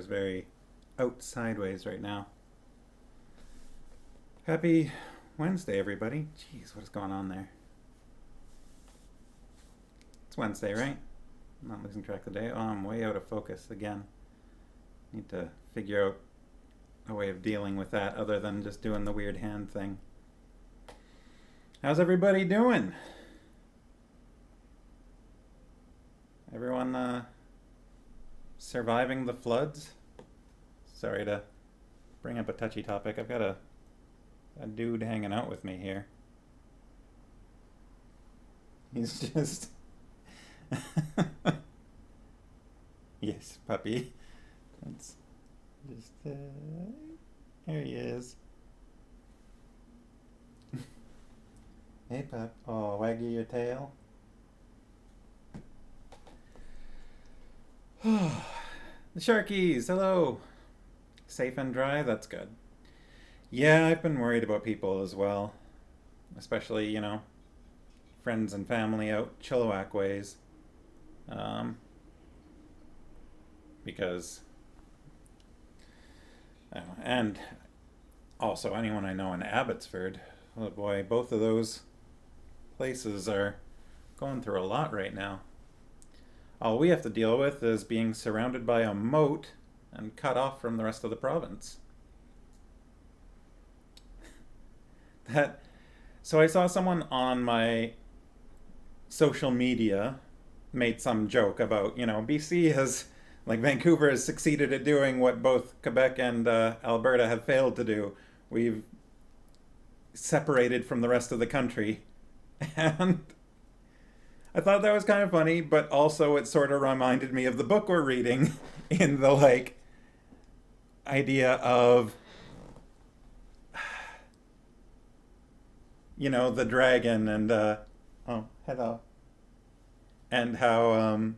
very out sideways right now. Happy Wednesday, everybody. Jeez, what is going on there? It's Wednesday, right? I'm not losing track of the day. Oh, I'm way out of focus again. Need to figure out a way of dealing with that other than just doing the weird hand thing. How's everybody doing? Everyone surviving the floods? Sorry to bring up a touchy topic. I've got a dude hanging out with me here. He's just... Yes, puppy. That's just... Here he is. Hey, pup. Oh, waggy your tail. The Sharkies, hello. Safe and dry, that's good. Yeah, I've been worried about people as well. Especially, friends and family out Chilliwack ways. Because... and also anyone I know in Abbotsford. Oh boy, both of those places are going through a lot right now. All we have to deal with is being surrounded by a moat and cut off from the rest of the province. So I saw someone on my social media made some joke about, BC has, like Vancouver has succeeded at doing what both Quebec and Alberta have failed to do. We've separated from the rest of the country. And I thought that was kind of funny, but also it sort of reminded me of the book we're reading in the, idea of, the dragon and, oh, hello. And how,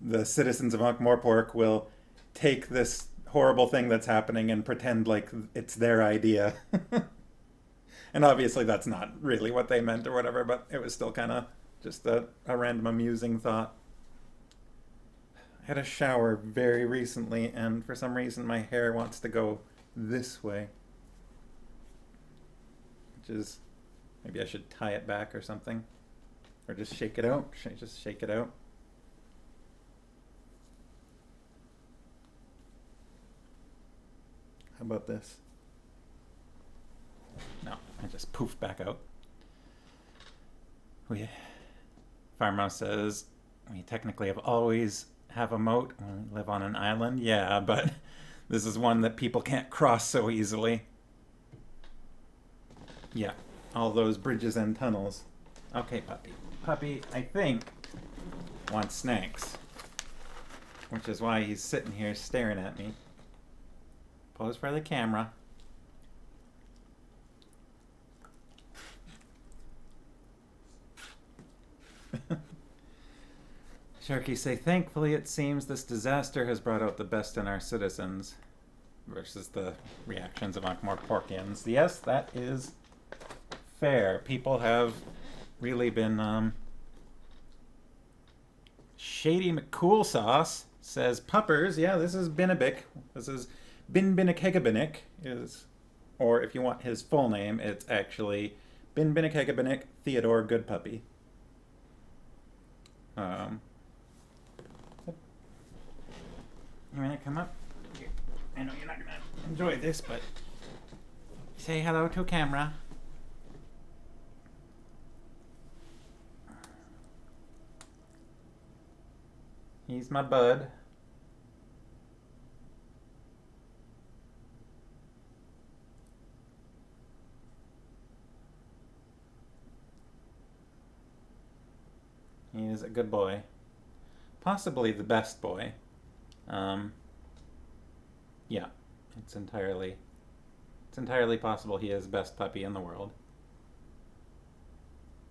the citizens of Ankh-Morpork will take this horrible thing that's happening and pretend like it's their idea. And obviously that's not really what they meant or whatever, but it was still kind of just a random amusing thought. I had a shower very recently, and for some reason my hair wants to go this way. Which is, maybe I should tie it back or something. Or just shake it out. Should I just shake it out? How about this? No, I just poofed back out. Farmhouse says, we technically have always have a moat when we live on an island. Yeah, but this is one that people can't cross so easily. Yeah, all those bridges and tunnels. Okay, puppy. Puppy, I think, wants snacks. Which is why he's sitting here staring at me. Pose for the camera. Sharky say, thankfully it seems this disaster has brought out the best in our citizens versus the reactions of Ankh-Morporkians. Yes, that is fair. People have really been, Shady McCool Sauce says, puppers, yeah, this is Binnabic. This is Binbinikegabinik is, or if you want his full name, it's actually Binbinikegabinik Theodore Goodpuppy. You wanna come up? I know you're not gonna enjoy this, but say hello to camera. He's my bud. He is a good boy. Possibly the best boy. Yeah, it's entirely possible he is the best puppy in the world.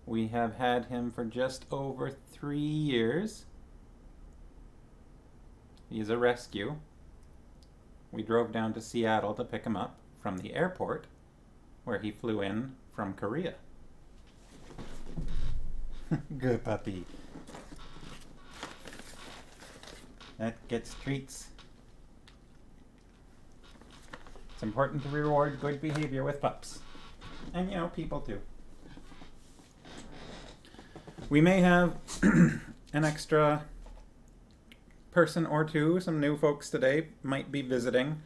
We have had him for just over 3 years. He's a rescue. We drove down to Seattle to pick him up from the airport, where he flew in from Korea. Good puppy. That gets treats. It's important to reward good behavior with pups. And, people too. We may have an extra person or two. Some new folks today might be visiting.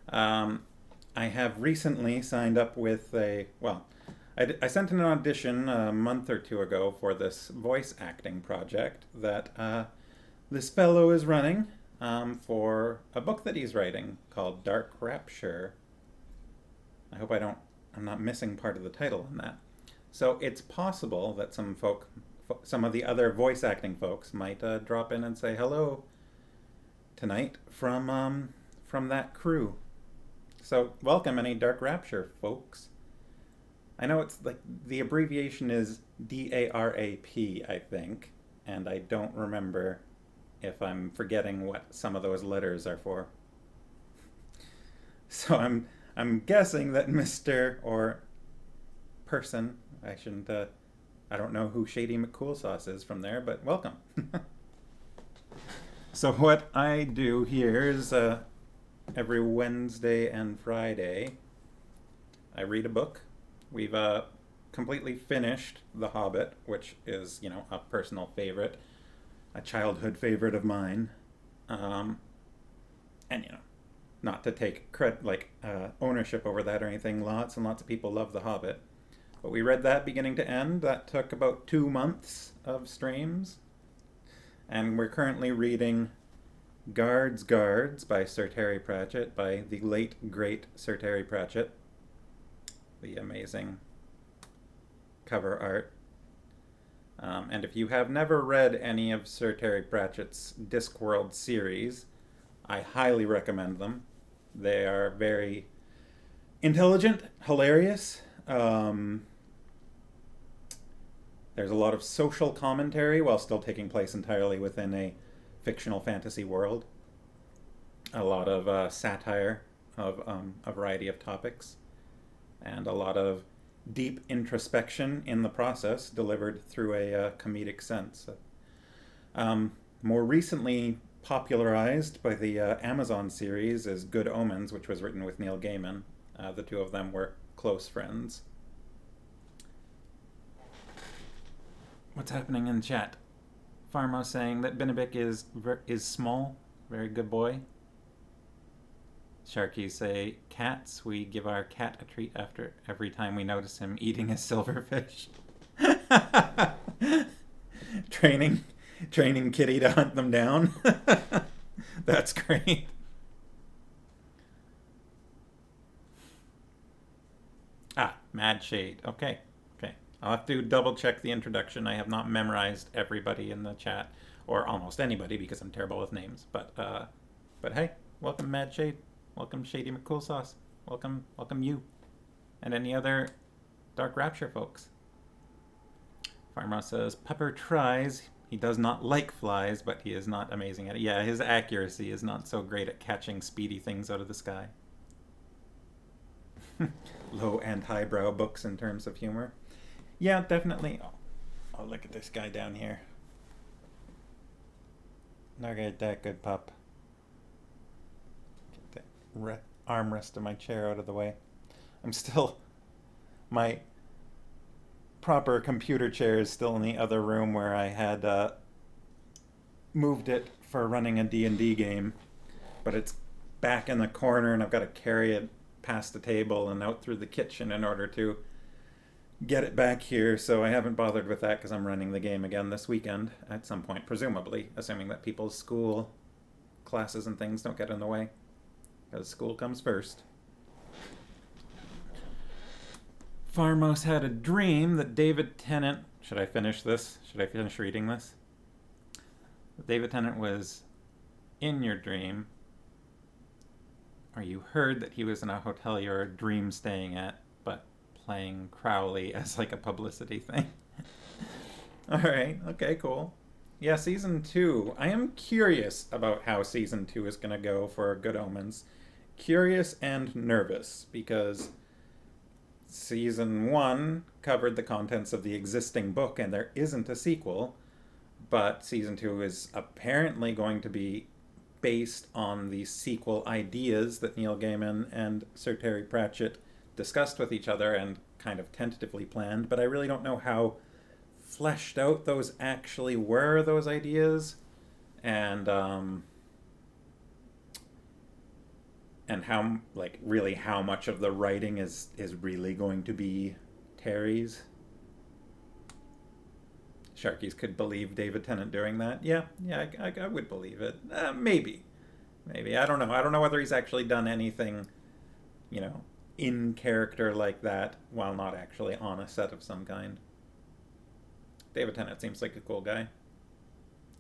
I have recently signed up with I sent an audition a month or two ago for this voice acting project that this fellow is running for a book that he's writing called Dark Rapture. I hope I'm not missing part of the title in that. So it's possible that some of the other voice acting folks might drop in and say hello tonight from that crew. So welcome any Dark Rapture folks. I know it's like the abbreviation is DARAP, I think, and I don't remember if I'm forgetting what some of those letters are for. So I'm guessing that Mr. or person, I don't know who Shady McCoolsauce is from there, but welcome. So what I do here is every Wednesday and Friday, I read a book. We've completely finished The Hobbit, which is, a personal favorite, a childhood favorite of mine. And, not to take ownership over that or anything, lots and lots of people love The Hobbit. But we read that beginning to end. That took about 2 months of streams. And we're currently reading Guards by Sir Terry Pratchett, by the late, great Sir Terry Pratchett. The amazing cover art. And if you have never read any of Sir Terry Pratchett's Discworld series, I highly recommend them. They are very intelligent, hilarious. There's a lot of social commentary while still taking place entirely within a fictional fantasy world. A lot of satire of a variety of topics. And a lot of deep introspection in the process, delivered through a comedic sense. More recently popularized by the Amazon series is Good Omens, which was written with Neil Gaiman. The two of them were close friends. What's happening in chat? Pharma saying that Benedict is small. Very good boy. Sharkies say, cats, we give our cat a treat after every time we notice him eating a silverfish. Training Kitty to hunt them down. That's great. Mad Shade. Okay. I'll have to double check the introduction. I have not memorized everybody in the chat, or almost anybody, because I'm terrible with names. But hey, welcome Mad Shade. Welcome Shady McCoolsauce. Welcome you. And any other Dark Rapture folks. Pharma says, Pepper tries. He does not like flies, but he is not amazing at it. Yeah, his accuracy is not so great at catching speedy things out of the sky. Low and highbrow books in terms of humor. Yeah, definitely. Oh, look at this guy down here. Look at that good pup. Get the armrest of my chair out of the way. My proper computer chair is still in the other room where I had moved it for running a D&D game. But it's back in the corner and I've got to carry it past the table and out through the kitchen in order to get it back here, so I haven't bothered with that because I'm running the game again this weekend at some point, presumably, assuming that people's school classes and things don't get in the way, because school comes first. Farmos had a dream that David Tennant... Should I finish this? Should I finish reading this? David Tennant was in your dream, or you heard that he was in a hotel you were dream staying at, but playing Crowley as like a publicity thing. Alright, okay, cool. Yeah, Season 2. I am curious about how Season 2 is going to go for Good Omens. Curious and nervous, because Season 1 covered the contents of the existing book, and there isn't a sequel, but Season 2 is apparently going to be based on the sequel ideas that Neil Gaiman and Sir Terry Pratchett discussed with each other and kind of tentatively planned, but I really don't know how fleshed out those actually were, those ideas, and how, like, really how much of the writing is really going to be Terry's. Sharkies could believe David Tennant doing that. Yeah, I would believe it. Maybe. I don't know. I don't know whether he's actually done anything, in character like that while not actually on a set of some kind. David Tennant seems like a cool guy.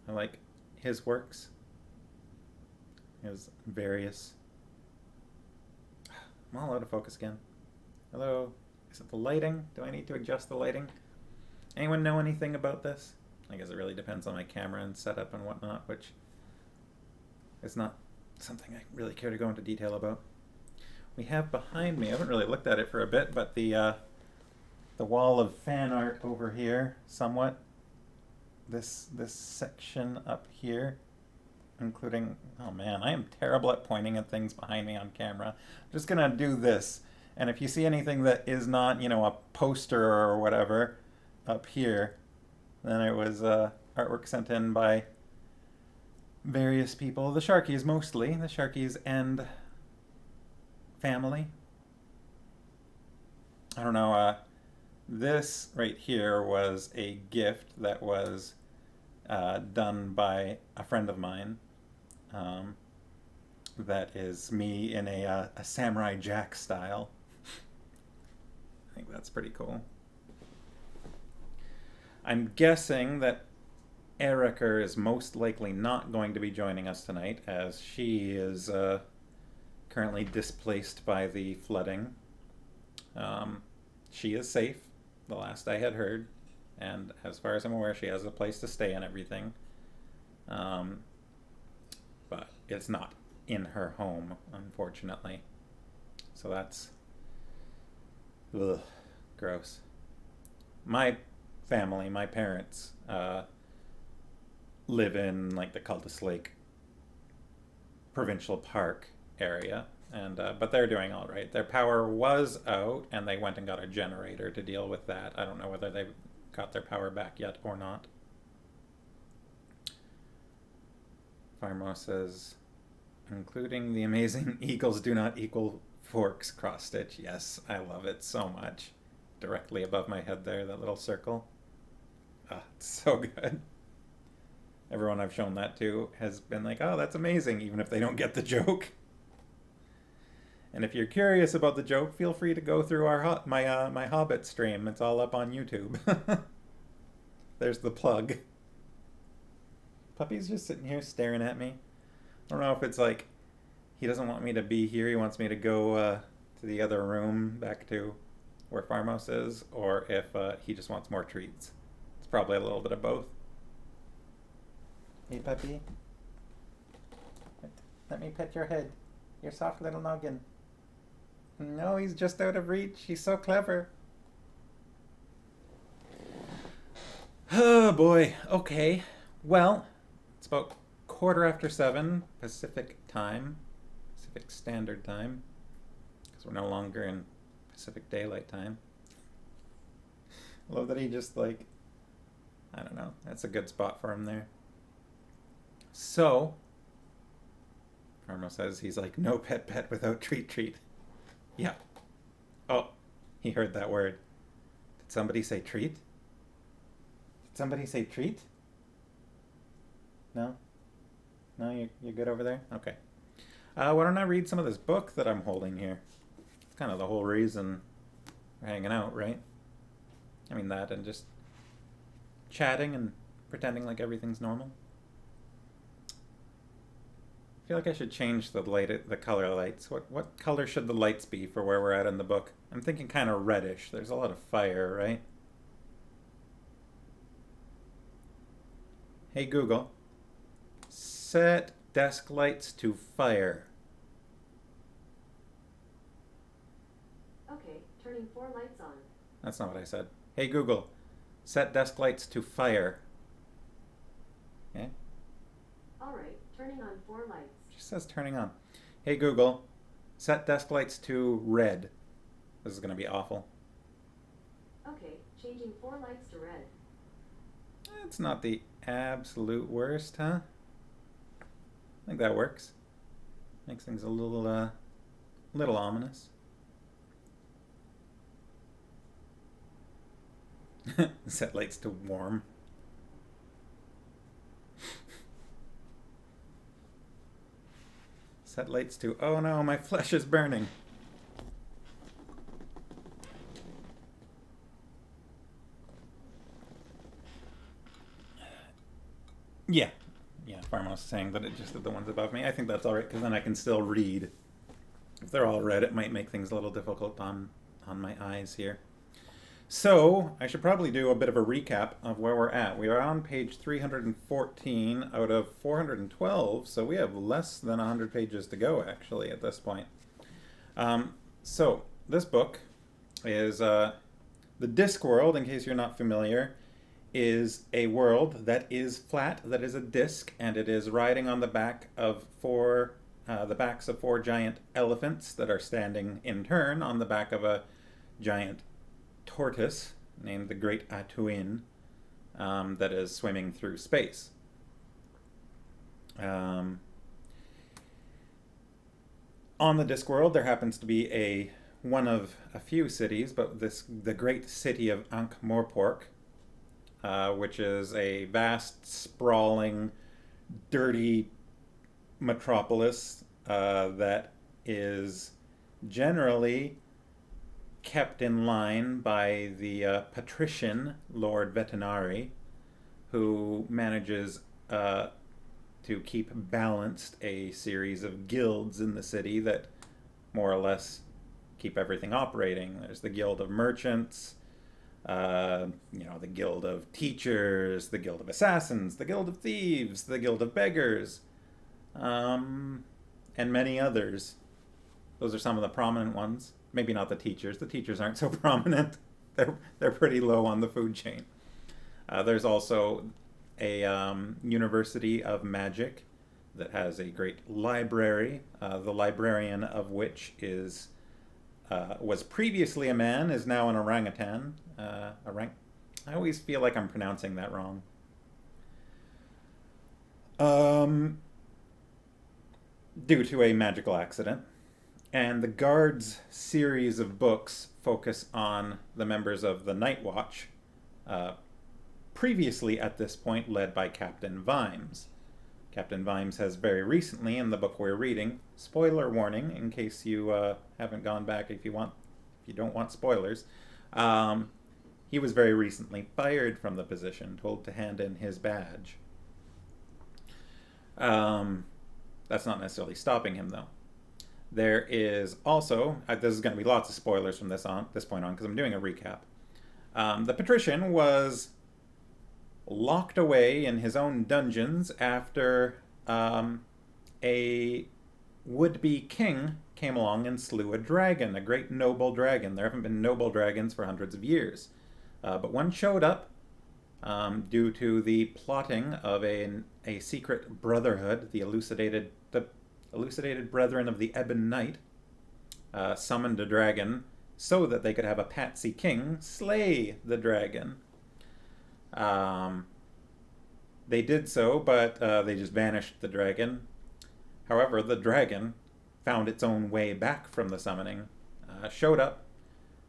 I like his works. His various... I'm all out of focus again. Hello? Is it the lighting? Do I need to adjust the lighting? Anyone know anything about this? I guess it really depends on my camera and setup and whatnot, which is not something I really care to go into detail about. We have behind me, I haven't really looked at it for a bit, but the wall of fan art over here, somewhat. This section up here, including, oh man, I am terrible at pointing at things behind me on camera. I'm just gonna do this, and if you see anything that is not, a poster or whatever up here, then it was artwork sent in by various people, the Sharkies mostly, the Sharkies and family. I don't know, this right here was a gift that was done by a friend of mine. That is me in a Samurai Jack style. I think that's pretty cool. I'm guessing that Erica is most likely not going to be joining us tonight, as she is currently displaced by the flooding. She is safe, the last I had heard, and as far as I'm aware, she has a place to stay and everything. But it's not in her home, unfortunately. So that's... ugh, gross. My family, my parents, live in, like, the Cultus Lake Provincial Park area, and but they're doing all right. Their power was out, and they went and got a generator to deal with that. I don't know whether they've got their power back yet or not. Farmo says, including the amazing eagles do not equal forks cross stitch. Yes, I love it so much. Directly above my head there, that little circle. Ah, it's so good. Everyone I've shown that to has been like, oh, that's amazing, even if they don't get the joke. And if you're curious about the joke, feel free to go through our my Hobbit stream. It's all up on YouTube. There's the plug. Puppy's just sitting here staring at me. I don't know if it's like he doesn't want me to be here. He wants me to go to the other room, back to where Farmhouse is, or if he just wants more treats. It's probably a little bit of both. Hey, puppy. Let me pet your head. Your soft little noggin. No, he's just out of reach. He's so clever. Oh, boy. Okay. Well, it's about 7:15 Pacific time. Pacific Standard Time. Because we're no longer in Pacific Daylight Time. I love that he just, like... I don't know. That's a good spot for him there. So... Farmo says he's like, no pet without treat. Yeah. Oh, he heard that word. Did somebody say treat? Did somebody say treat? No? No, you're good over there? Okay. Why don't I read some of this book that I'm holding here? It's kind of the whole reason we're hanging out, right? I mean that, and just chatting and pretending like everything's normal. I feel like I should change the color lights. What color should the lights be for where we're at in the book? I'm thinking kind of reddish. There's a lot of fire, right? Hey Google, set desk lights to fire. Okay, turning 4 lights on. That's not what I said. Hey Google, set desk lights to fire. Okay? All right, turning turning on 4 lights. She says turning on. Hey Google, set desk lights to red. This is going to be awful. Okay, changing 4 lights to red. It's not the absolute worst, huh? I think that works. Makes things a little ominous. Set lights to warm. Set lights to, oh no, my flesh is burning. Yeah. Farmhouse is saying that it just did the ones above me. I think that's alright, because then I can still read. If they're all red, it might make things a little difficult on my eyes here. So, I should probably do a bit of a recap of where we're at. We are on page 314 out of 412, so we have less than 100 pages to go, actually, at this point. So, this book is the Discworld, in case you're not familiar, is a world that is flat, that is a disc, and it is riding on the back of the backs of 4 giant elephants that are standing in turn on the back of a giant tortoise named the Great Atuin that is swimming through space. On the Discworld, there happens to be one of a few cities, but the great city of Ankh-Morpork, which is a vast, sprawling, dirty metropolis that is generally kept in line by the patrician Lord Vetinari, who manages to keep balanced a series of guilds in the city that more or less keep everything operating. There's the Guild of Merchants, the Guild of Teachers, the Guild of Assassins, the Guild of Thieves, the Guild of Beggars, and many others. Those are some of the prominent ones. Maybe not the teachers. The teachers aren't so prominent. They're pretty low on the food chain. There's also a University of Magic that has a great library, the librarian of which was previously a man, is now an orangutan. I always feel like I'm pronouncing that wrong. Due to a magical accident. And the Guard's series of books focus on the members of the Night Watch, previously at this point led by Captain Vimes. Captain Vimes has very recently, in the book we're reading, spoiler warning in case you haven't gone back, if you don't want spoilers, he was very recently fired from the position, told to hand in his badge. That's not necessarily stopping him, though. There is also, this is going to be lots of spoilers from this point on, because I'm doing a recap. The patrician was locked away in his own dungeons after a would-be king came along and slew a dragon, a great noble dragon. There haven't been noble dragons for hundreds of years. But one showed up due to the plotting of a secret brotherhood, the elucidated Brethren of the Ebon Night, summoned a dragon so that they could have a patsy king slay the dragon. They did so, but they just vanished the dragon. However, the dragon found its own way back from the summoning, showed up,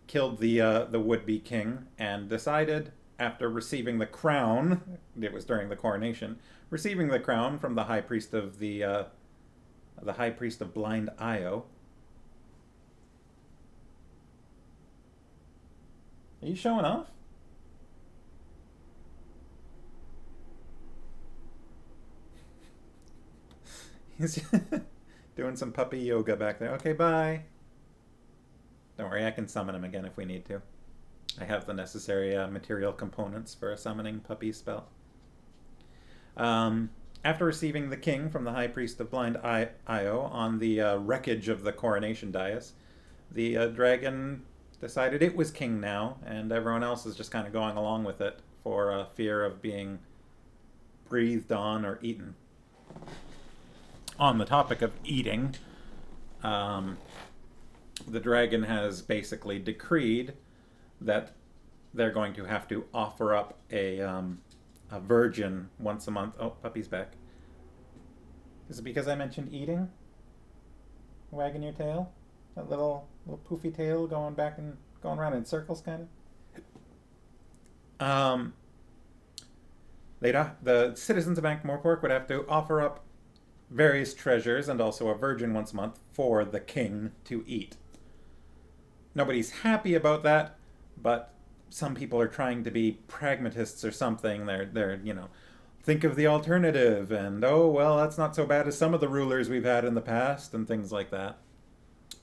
killed the would-be king, and decided, after receiving the crown, it was during the coronation, receiving the crown from the high priest of the high priest of Blind Io. Are you showing off? He's doing some puppy yoga back there. Okay, bye. Don't worry, I can summon him again if we need to. I have the necessary material components for a summoning puppy spell. After receiving the king from the high priest of Blind Io on the wreckage of the coronation dais, the dragon decided it was king now, and everyone else is just kind of going along with it for fear of being breathed on or eaten. on the topic of eating, the dragon has basically decreed that they're going to have to offer up a virgin once a month. Oh, puppy's back. Is it because I mentioned eating? Wagging your tail? That little poofy tail going back and going around in circles, kind of? The citizens of Ankh-Morpork would have to offer up various treasures and also a virgin once a month for the king to eat. Nobody's happy about that, but some people are trying to be pragmatists or something. They're think of the alternative, and oh, well, that's not so bad as some of the rulers we've had in the past, and things like that.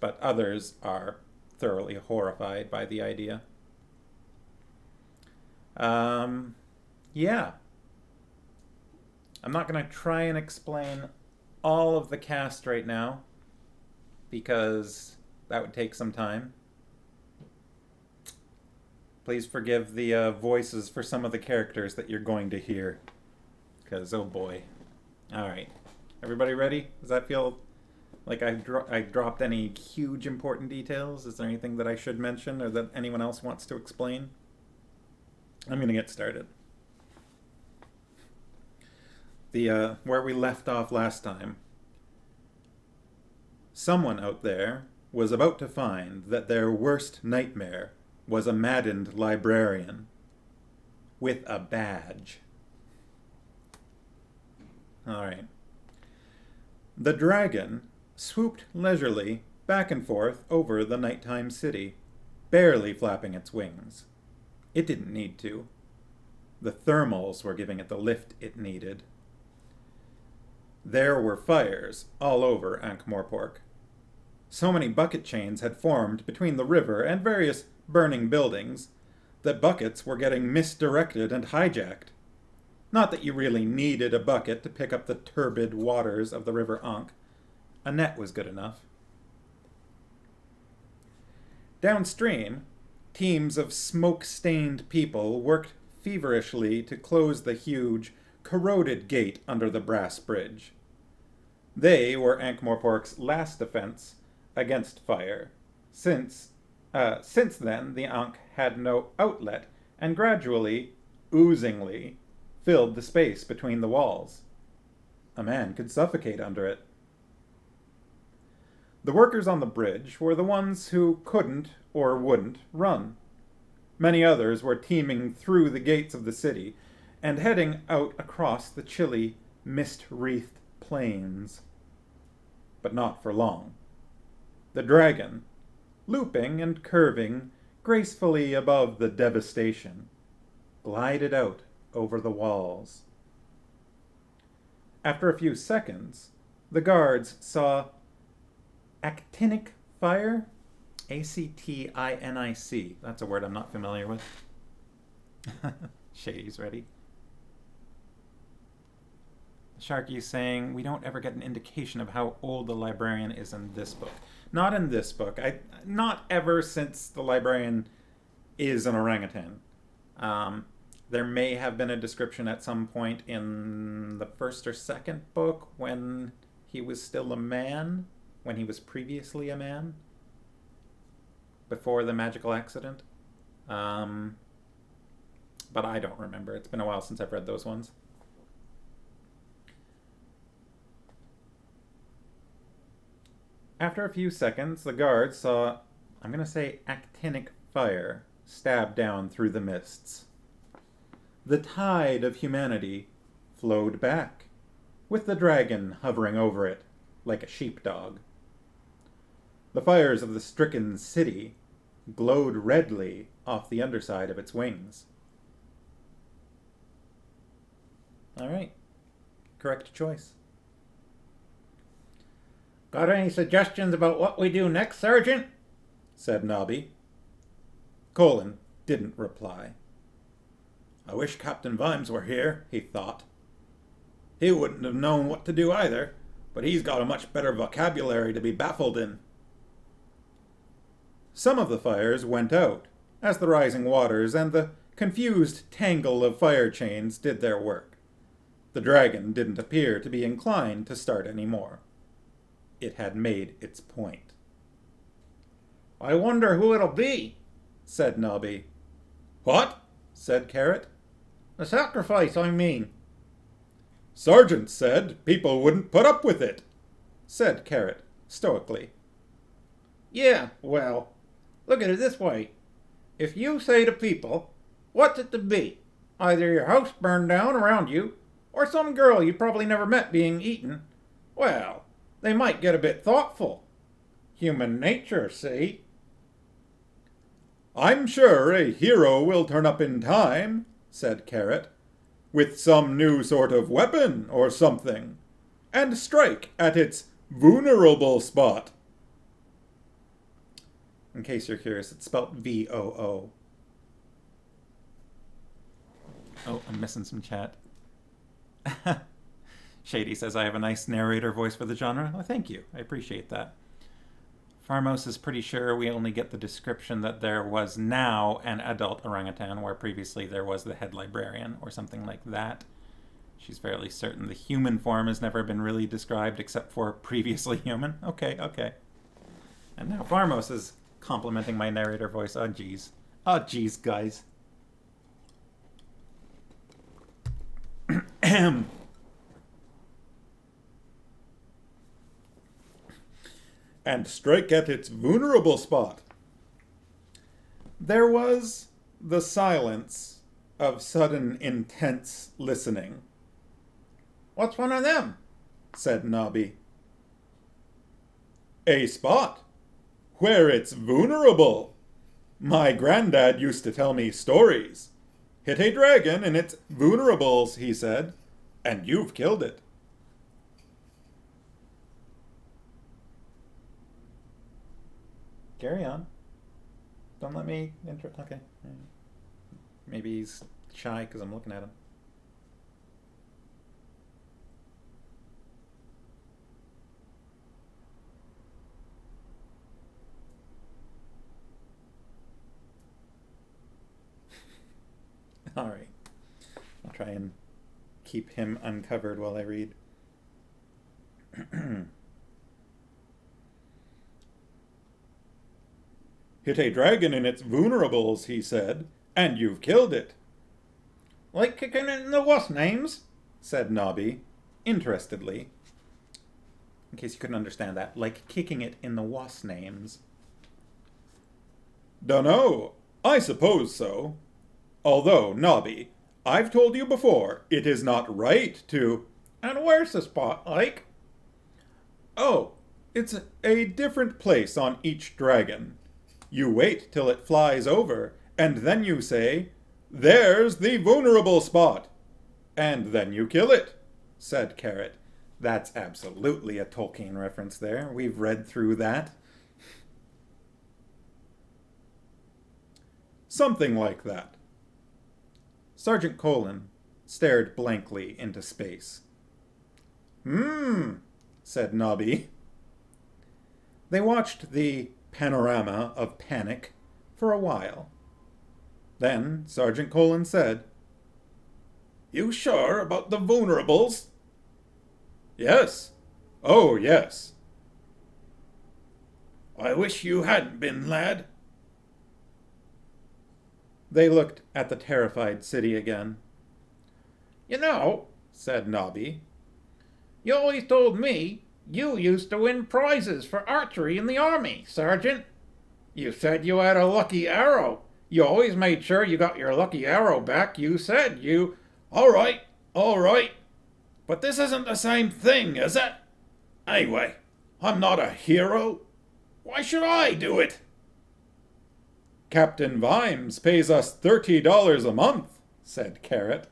But others are thoroughly horrified by the idea. Yeah. I'm not going to try and explain all of the cast right now, because that would take some time. Please forgive the voices for some of the characters that you're going to hear. Because, oh boy. Alright. Everybody ready? Does that feel like I dropped any huge important details? Is there anything that I should mention or that anyone else wants to explain? I'm going to get started. Where we left off last time. Someone out there was about to find that their worst nightmare was a maddened librarian with a badge. Alright. The dragon swooped leisurely back and forth over the nighttime city, barely flapping its wings. It didn't need to. The thermals were giving it the lift it needed. There were fires all over Ankh-Morpork. So many bucket chains had formed between the river and various burning buildings that buckets were getting misdirected and hijacked. Not that you really needed a bucket to pick up the turbid waters of the River Ankh. A net was good enough. Downstream, teams of smoke-stained people worked feverishly to close the huge, corroded gate under the brass bridge. They were Ankh-Morpork's last defense against fire. Since then, the Ankh had no outlet and gradually, oozingly, filled the space between the walls. A man could suffocate under it. The workers on the bridge were the ones who couldn't or wouldn't run. Many others were teeming through the gates of the city and heading out across the chilly, mist-wreathed plains. But not for long. The dragon, looping and curving gracefully above the devastation, glided out over the walls. After a few seconds, the guards saw actinic fire? A-C-T-I-N-I-C. That's a word I'm not familiar with. Shady's ready. Sharky's saying, we don't ever get an indication of how old the librarian is in this book. Not in this book. Not ever since the librarian is an orangutan. There may have been a description at some point in the first or second book when he was still a man, when he was previously a man, before the magical accident. But I don't remember. It's been a while since I've read those ones. After a few seconds, the guards saw, I'm going to say, actinic fire stab down through the mists. The tide of humanity flowed back, with the dragon hovering over it like a sheepdog. The fires of the stricken city glowed redly off the underside of its wings. All right. Correct choice. Got any suggestions about what we do next, Sergeant? Said Nobby. Colin didn't reply. I wish Captain Vimes were here, he thought. He wouldn't have known what to do either, but he's got a much better vocabulary to be baffled in. Some of the fires went out, as the rising waters and the confused tangle of fire chains did their work. The dragon didn't appear to be inclined to start any more. It had made its point. I wonder who it'll be, said Nobby. What? Said Carrot. The sacrifice, I mean. Sergeant said people wouldn't put up with it, said Carrot stoically. Yeah, well, look at it this way. If you say to people, what's it to be? Either your house burned down around you, or some girl you probably never met being eaten, well, they might get a bit thoughtful. Human nature, see? I'm sure a hero will turn up in time, said Carrot, with some new sort of weapon or something, and strike at its vulnerable spot. In case you're curious, it's spelled V-O-O. Oh, I'm missing some chat. Shady says, I have a nice narrator voice for the genre. Well, thank you. I appreciate that. Farmos is pretty sure we only get the description that there was now an adult orangutan, where previously there was the head librarian, or something like that. She's fairly certain the human form has never been really described except for previously human. Okay. And now Farmos is complimenting my narrator voice. Oh, geez, guys. And strike at its vulnerable spot. There was the silence of sudden intense listening. What's one of them? Said Nobby. A spot where it's vulnerable. My granddad used to tell me stories. Hit a dragon and it's vulnerables, he said, and you've killed it. Carry on. Don't let me interrupt. Okay. Maybe he's shy because I'm looking at him. All right. I'll try and keep him uncovered while I read. Hit a dragon in its vulnerables, he said, and you've killed it. Like kicking it in the what's names? Said Nobby, interestedly. In case you couldn't understand that, like kicking it in the was names. Dunno. I suppose so. Although, Nobby, I've told you before, it is not right to... And where's the spot, like? Oh, it's a different place on each dragon. You wait till it flies over, and then you say, there's the vulnerable spot. And then you kill it, said Carrot. That's absolutely a Tolkien reference there. We've read through that. Something like that. Sergeant Colin stared blankly into space. Said Nobby. They watched the panorama of panic for a while. Then Sergeant Colin said, You sure about the vulnerables? Yes. Oh, yes. I wish you hadn't been, lad. They looked at the terrified city again. You know, said Nobby, you always told me you used to win prizes for archery in the army, Sergeant. You said you had a lucky arrow. You always made sure you got your lucky arrow back. You said you... All right. But this isn't the same thing, is it? Anyway, I'm not a hero. Why should I do it? Captain Vimes pays us $30 a month, said Carrot.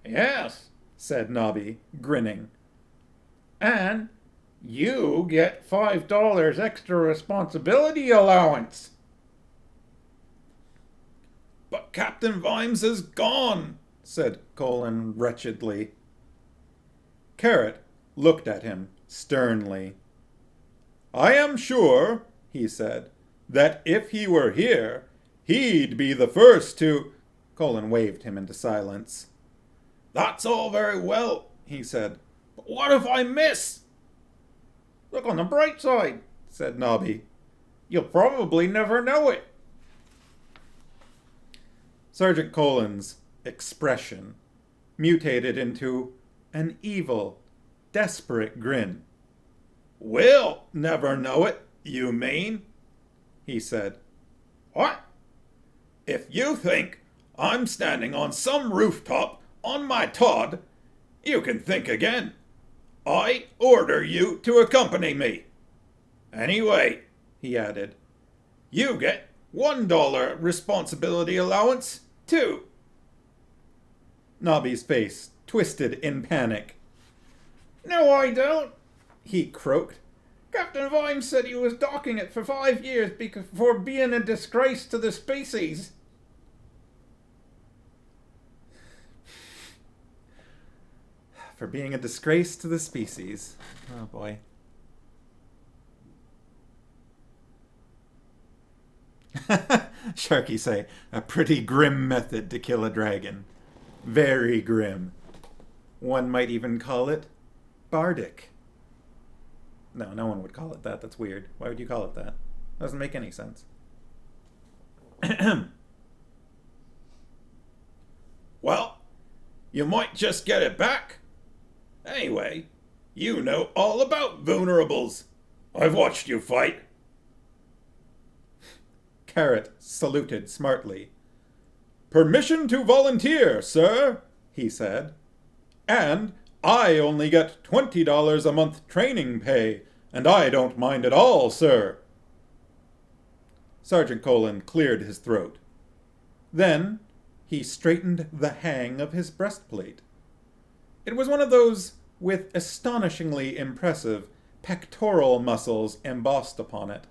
Yes, said Nobby, grinning. And you get $5 extra responsibility allowance. But Captain Vimes is gone, said Colin wretchedly. Carrot looked at him sternly. I am sure, he said, that if he were here, he'd be the first to... Colin waved him into silence. That's all very well, he said. But what if I miss? Look on the bright side, said Nobby. You'll probably never know it. Sergeant Colin's expression mutated into an evil, desperate grin. We'll never know it, you mean? He said. What? If you think I'm standing on some rooftop on my Todd, you can think again. I order you to accompany me. Anyway, he added, you get $1 responsibility allowance, too. Nobby's face twisted in panic. No, I don't, he croaked. Captain Vimes said he was docking it for 5 years for being a disgrace to the species. For being a disgrace to the species. Oh boy. Sharky say, a pretty grim method to kill a dragon. Very grim. One might even call it bardic. No, no one would call it that. That's weird. Why would you call it that? Doesn't make any sense. Well, you might just get it back. Anyway, you know all about vulnerables. I've watched you fight. Carrot saluted smartly. Permission to volunteer, sir, he said. And I only get $20 a month training pay, and I don't mind at all, sir. Sergeant Colin cleared his throat. Then he straightened the hang of his breastplate. It was one of those with astonishingly impressive pectoral muscles embossed upon it.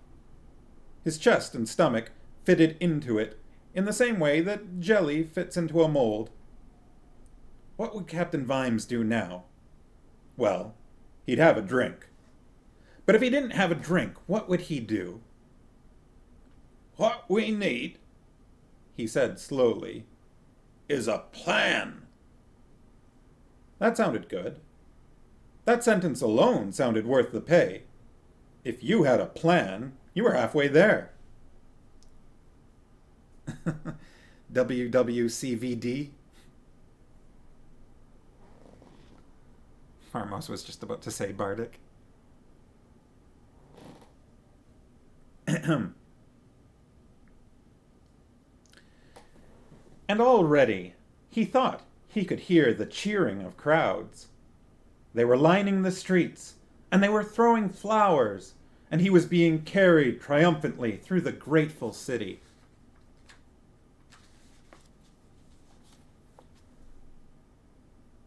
His chest and stomach fitted into it in the same way that jelly fits into a mold. What would Captain Vimes do now? Well, he'd have a drink. But if he didn't have a drink, what would he do? What we need, he said slowly, is a plan. That sounded good. That sentence alone sounded worth the pay. If you had a plan, you were halfway there. WWCVD? Farmos was just about to say bardic. And already he thought he could hear the cheering of crowds. They were lining the streets, and they were throwing flowers, and he was being carried triumphantly through the grateful city.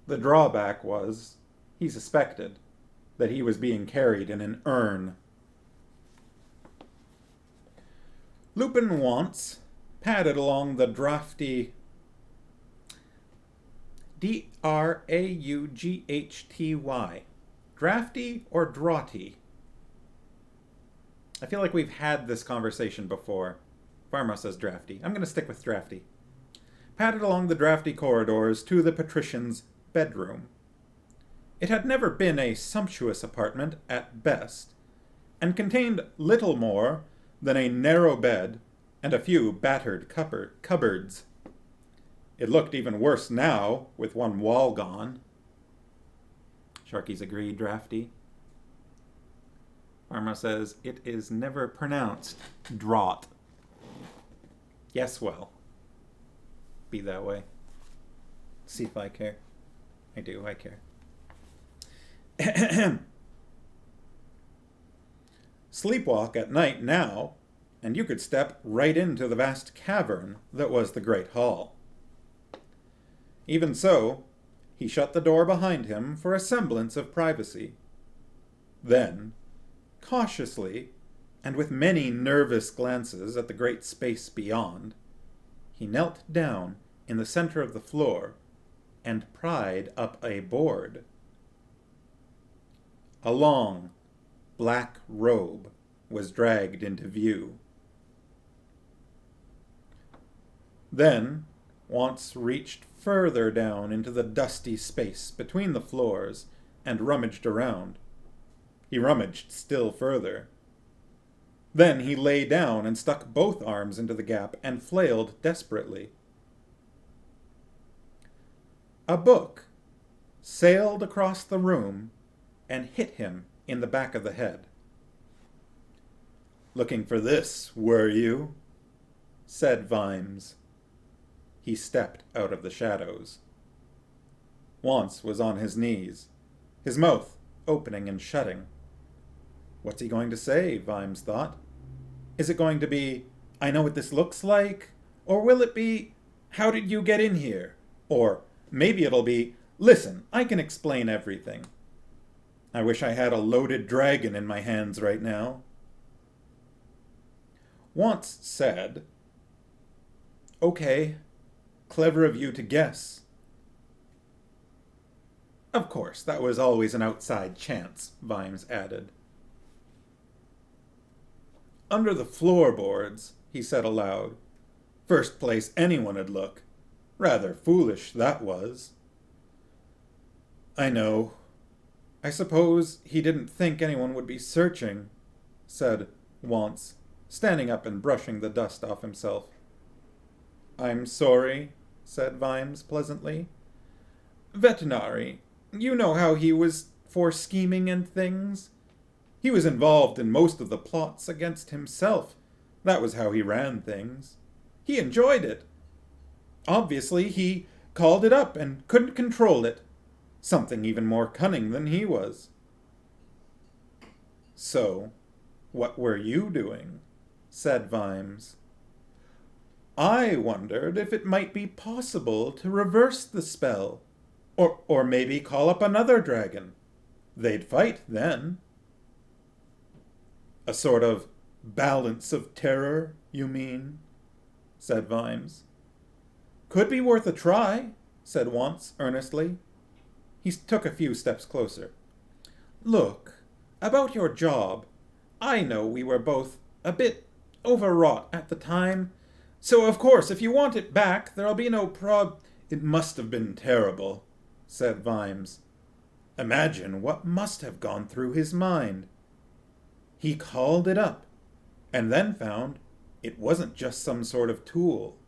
The drawback was, he suspected, that he was being carried in an urn. Lupin once padded along the drafty D-R-A-U-G-H-T-Y. Drafty or draughty? I feel like we've had this conversation before. Pharma says drafty. I'm going to stick with drafty. Padded along the drafty corridors to the patrician's bedroom. It had never been a sumptuous apartment at best, and contained little more than a narrow bed and a few battered cupboards. It looked even worse now, with one wall gone. Sharky's agreed, drafty. Pharma says it is never pronounced draught. Yes, well. Be that way. See if I care. I do, I care. Sleepwalk at night now, and you could step right into the vast cavern that was the Great Hall. Even so, he shut the door behind him for a semblance of privacy. Then, cautiously, and with many nervous glances at the great space beyond, he knelt down in the center of the floor and pried up a board. A long, black robe was dragged into view. Then, once reached further down into the dusty space between the floors and rummaged around. He rummaged still further. Then he lay down and stuck both arms into the gap and flailed desperately. A book sailed across the room and hit him in the back of the head. "Looking for this, were you?" said Vimes. He stepped out of the shadows. Once was on his knees, his mouth opening and shutting. What's he going to say, Vimes thought. Is it going to be, "I know what this looks like"? Or will it be, "How did you get in here"? Or maybe it'll be, "Listen, I can explain everything." I wish I had a loaded dragon in my hands right now. Once said, "Okay, clever of you to guess." Of course, that was always an outside chance, Vimes added. "Under the floorboards," he said aloud. "First place anyone'd look. Rather foolish, that was." "I know. I suppose he didn't think anyone would be searching," said Once, standing up and brushing the dust off himself. "I'm sorry," said Vimes pleasantly. "Veterinary, you know how he was for scheming and things? He was involved in most of the plots against himself. That was how he ran things. He enjoyed it. Obviously, he called it up and couldn't control it. Something even more cunning than he was." "So, what were you doing?" said Vimes. "I wondered if it might be possible to reverse the spell. Or maybe call up another dragon. They'd fight then." "A sort of balance of terror, you mean?" said Vimes. "Could be worth a try," said Once earnestly. He took a few steps closer. "Look, about your job. I know we were both a bit overwrought at the time. So, of course, if you want it back, there'll be no It must have been terrible," said Vimes. "Imagine what must have gone through his mind. He called it up, and then found it wasn't just some sort of tool,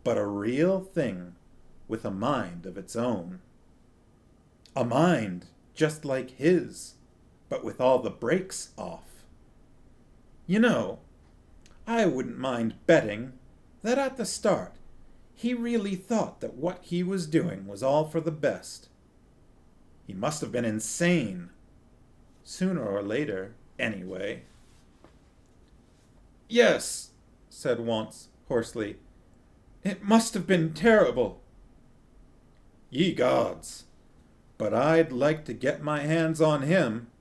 but a real thing with a mind of its own. A mind just like his, but with all the brakes off. You know, I wouldn't mind betting that at the start he really thought that what he was doing was all for the best. He must have been insane. Sooner or later, anyway." "Yes," said Once hoarsely. "It must have been terrible." "Ye gods, but I'd like to get my hands on him.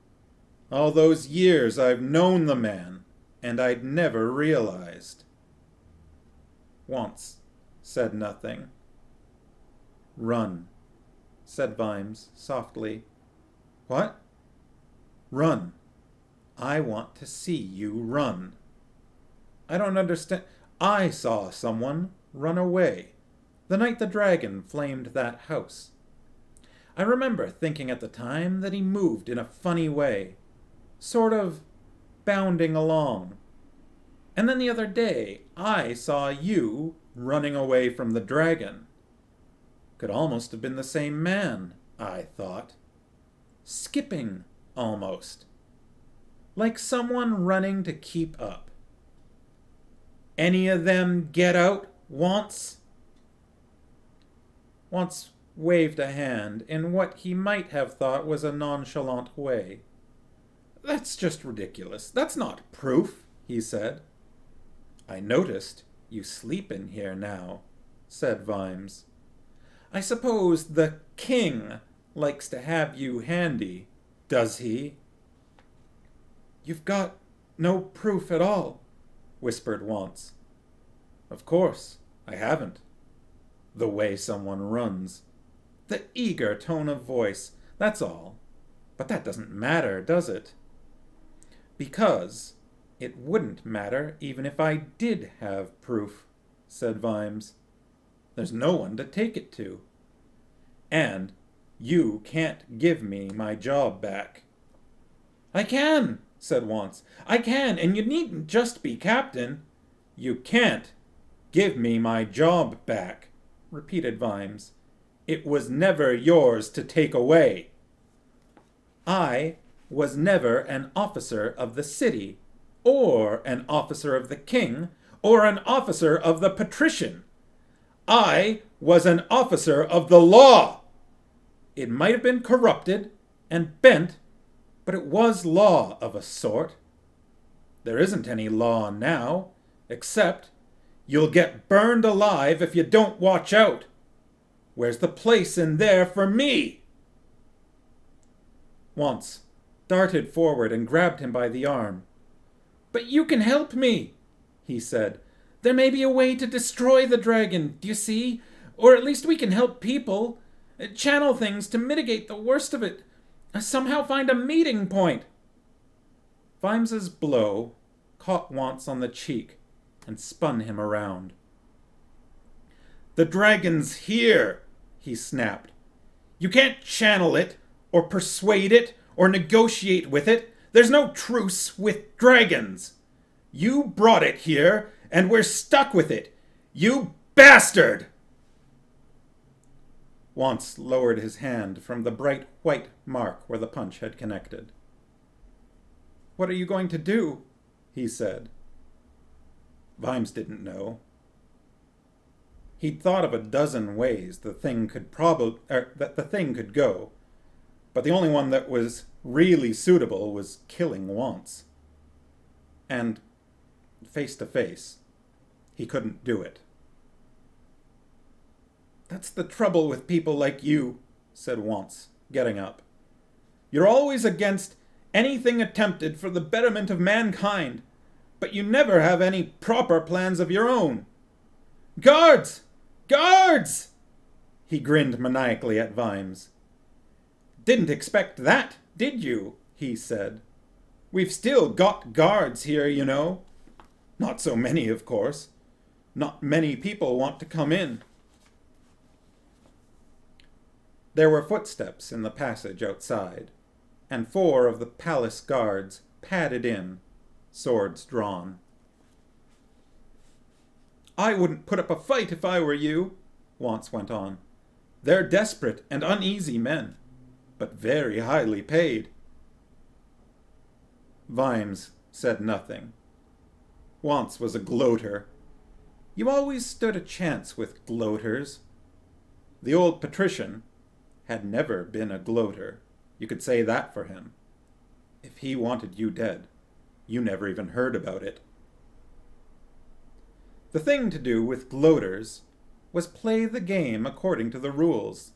All those years I've known the man, and I'd never realized." Once said nothing. "Run," said Vimes softly. "What?" "Run. I want to see you run." "I don't understand." "I saw someone run away the night the dragon flamed that house. I remember thinking at the time that he moved in a funny way, sort of bounding along. And then the other day, I saw you running away from the dragon. Could almost have been the same man, I thought. Skipping, almost. Like someone running to keep up. Any of them get out once?" Once waved a hand in what he might have thought was a nonchalant way. "That's just ridiculous. That's not proof," he said. "I noticed you sleep in here now," said Vimes. "I suppose the king likes to have you handy, does he?" "You've got no proof at all," whispered Once. "Of course, I haven't. The way someone runs. The eager tone of voice, that's all. But that doesn't matter, does it?" "Because it wouldn't matter even if I did have proof," said Vimes. "There's no one to take it to. And you can't give me my job back. I can, said Once. I can, and you needn't just be captain. You can't. Give me my job back, repeated Vimes. It was never yours to take away. I was never an officer of the city, or an officer of the king, or an officer of the patrician. I was an officer of the law. It might have been corrupted and bent, but it was law of a sort. There isn't any law now, except you'll get burned alive if you don't watch out. Where's the place in there for me? Once darted forward and grabbed him by the arm. But you can help me, he said. There may be a way to destroy the dragon, do you see? Or at least we can help people. Channel things to mitigate the worst of it. Somehow find a meeting point. Vimes's blow caught Once on the cheek and spun him around. The dragon's here, he snapped. You can't channel it, or persuade it, or negotiate with it. There's no truce with dragons. You brought it here, and we're stuck with it. You bastard! Once lowered his hand from the bright white mark where the punch had connected. What are you going to do? He said. Vimes didn't know. He'd thought of a dozen ways the thing could go, but the only one that was really suitable was killing Once. And face to face, he couldn't do it. That's the trouble with people like you, said Once, getting up. You're always against anything attempted for the betterment of mankind, but you never have any proper plans of your own. Guards! Guards! He grinned maniacally at Vimes. Didn't expect that, did you? He said. We've still got guards here, you know. Not so many, of course. Not many people want to come in. There were footsteps in the passage outside, and 4 of the palace guards padded in, swords drawn. I wouldn't put up a fight if I were you, Once went on. They're desperate and uneasy men, but very highly paid. Vimes said nothing. Once was a gloater. You always stood a chance with gloaters. The old patrician had never been a gloater. You could say that for him. If he wanted you dead, you never even heard about it. The thing to do with gloaters was play the game according to the rules.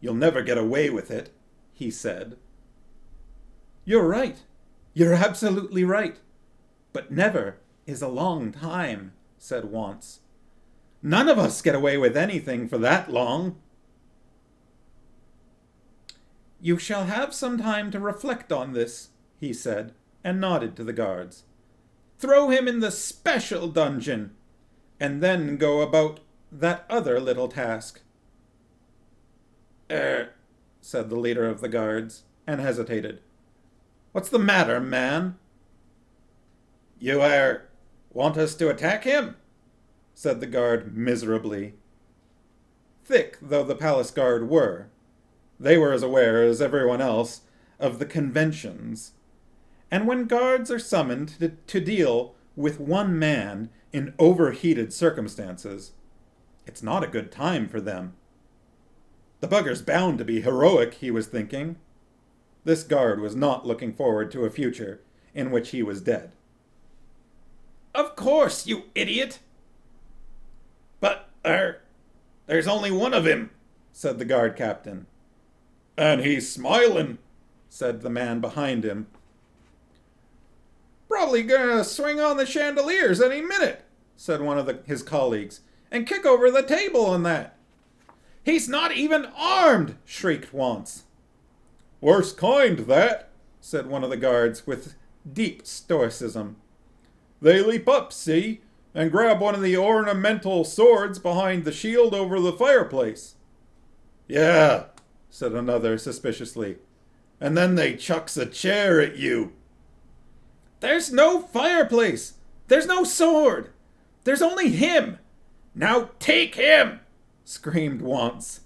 You'll never get away with it, he said. You're right. You're absolutely right. But never is a long time, said Once. None of us get away with anything for that long. You shall have some time to reflect on this, he said, and nodded to the guards. Throw him in the special dungeon, and then go about that other little task. Said the leader of the guards, and hesitated. What's the matter, man? You, want us to attack him? Said the guard miserably. Thick though the palace guard were, they were as aware as everyone else of the conventions. And when guards are summoned to deal with one man in overheated circumstances, it's not a good time for them. The bugger's bound to be heroic, he was thinking. This guard was not looking forward to a future in which he was dead. Of course, you idiot! But, there's only one of him, said the guard captain. And he's smiling, said the man behind him. Probably gonna swing on the chandeliers any minute, said one of his colleagues, and kick over the table on that. He's not even armed, shrieked Once. Worst kind, that, said one of the guards with deep stoicism. They leap up, see, and grab one of the ornamental swords behind the shield over the fireplace. Yeah, said another suspiciously. and then they chucks a chair at you. There's no fireplace. There's no sword. There's only him. Now take him, screamed Once.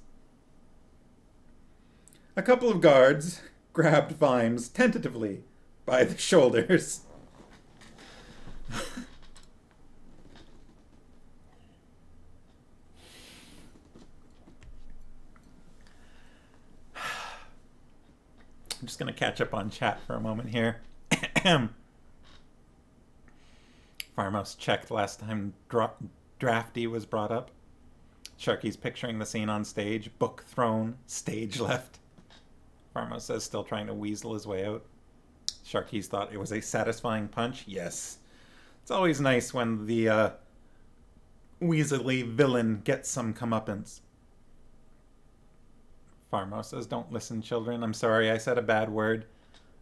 A couple of guards grabbed Vimes tentatively by the shoulders. I'm just going to catch up on chat for a moment here. Farmouse checked last time Drafty was brought up. Sharky's picturing the scene on stage. Book thrown, stage left. Farmouse says still trying to weasel his way out. Sharky's thought it was a satisfying punch. Yes. It's always nice when the weaselly villain gets some comeuppance. Farmouse says, don't listen, children. I'm sorry, I said a bad word.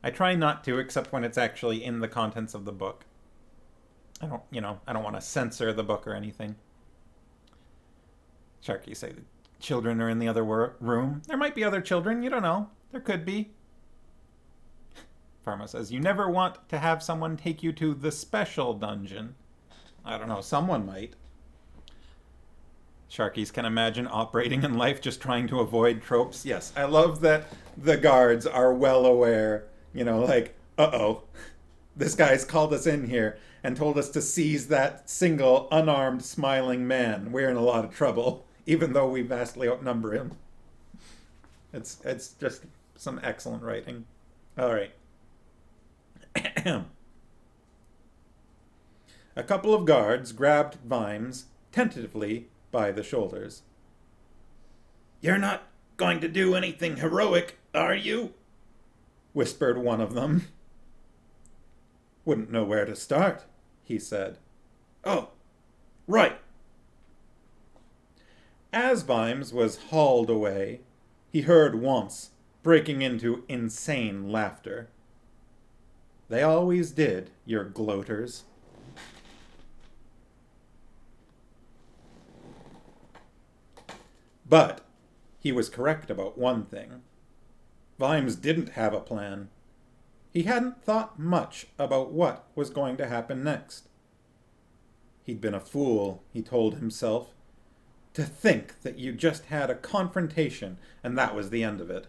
I try not to, except when it's actually in the contents of the book. I don't want to censor the book or anything. Sharky say the children are in the other room. There might be other children, you don't know. There could be. Farmouse says, you never want to have someone take you to the special dungeon. I don't know, someone might. Sharkies can imagine operating in life just trying to avoid tropes. Yes, I love that the guards are well aware, like, uh-oh, this guy's called us in here and told us to seize that single, unarmed, smiling man. We're in a lot of trouble, even though we vastly outnumber him. It's just some excellent writing. All right. A couple of guards grabbed Vimes tentatively by the shoulders. You're not going to do anything heroic, are you? Whispered one of them. Wouldn't know where to start, he said. Oh, right. As Vimes was hauled away, he heard Once breaking into insane laughter. They always did, your gloaters. But he was correct about one thing. Vimes didn't have a plan. He hadn't thought much about what was going to happen next. He'd been a fool, he told himself, to think that you just had a confrontation and that was the end of it.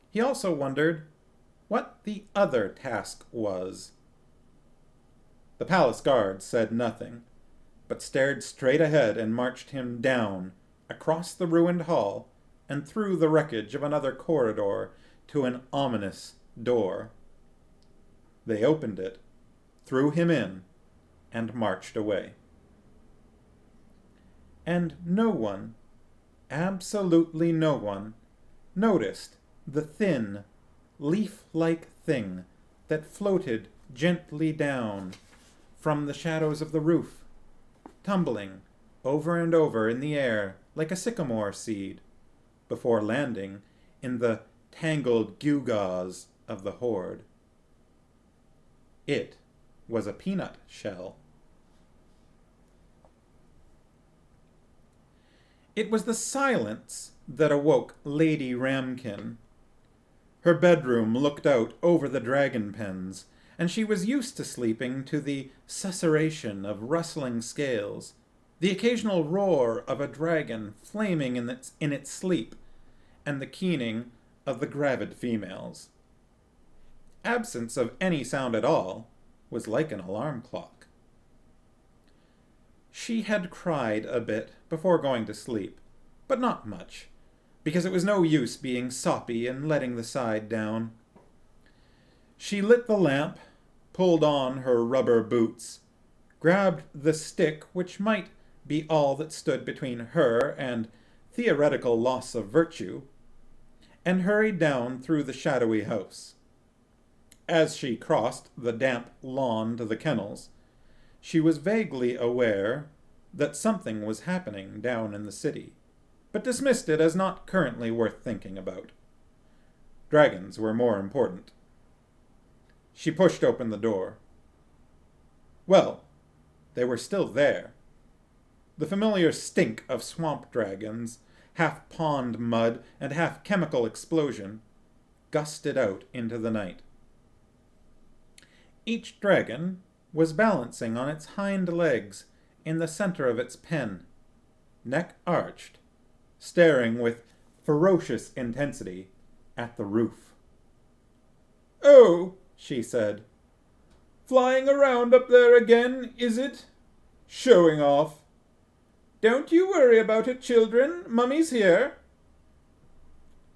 He also wondered what the other task was. The palace guard said nothing, but stared straight ahead and marched him down, across the ruined hall, and through the wreckage of another corridor to an ominous door. They opened it, threw him in, and marched away. And no one, absolutely no one, noticed the thin, leaf-like thing that floated gently down from the shadows of the roof, tumbling over and over in the air like a sycamore seed, before landing in the tangled gewgaws of the horde. It was a peanut shell. It was the silence that awoke Lady Ramkin. Her bedroom looked out over the dragon pens, and she was used to sleeping to the susurration of rustling scales, the occasional roar of a dragon flaming in its sleep, and the keening of the gravid females. Absence of any sound at all was like an alarm clock. She had cried a bit before going to sleep, but not much, because it was no use being soppy and letting the side down. She lit the lamp, pulled on her rubber boots, grabbed the stick which might be all that stood between her and theoretical loss of virtue, and hurried down through the shadowy house. As she crossed the damp lawn to the kennels, she was vaguely aware that something was happening down in the city, but dismissed it as not currently worth thinking about. Dragons were more important. She pushed open the door. Well, they were still there. The familiar stink of swamp dragons half pond mud and half chemical explosion, gusted out into the night. Each dragon was balancing on its hind legs in the center of its pen, neck arched, staring with ferocious intensity at the roof. "Oh," she said. "Flying around up there again, is it? Showing off. Don't you worry about it, children. Mummy's here."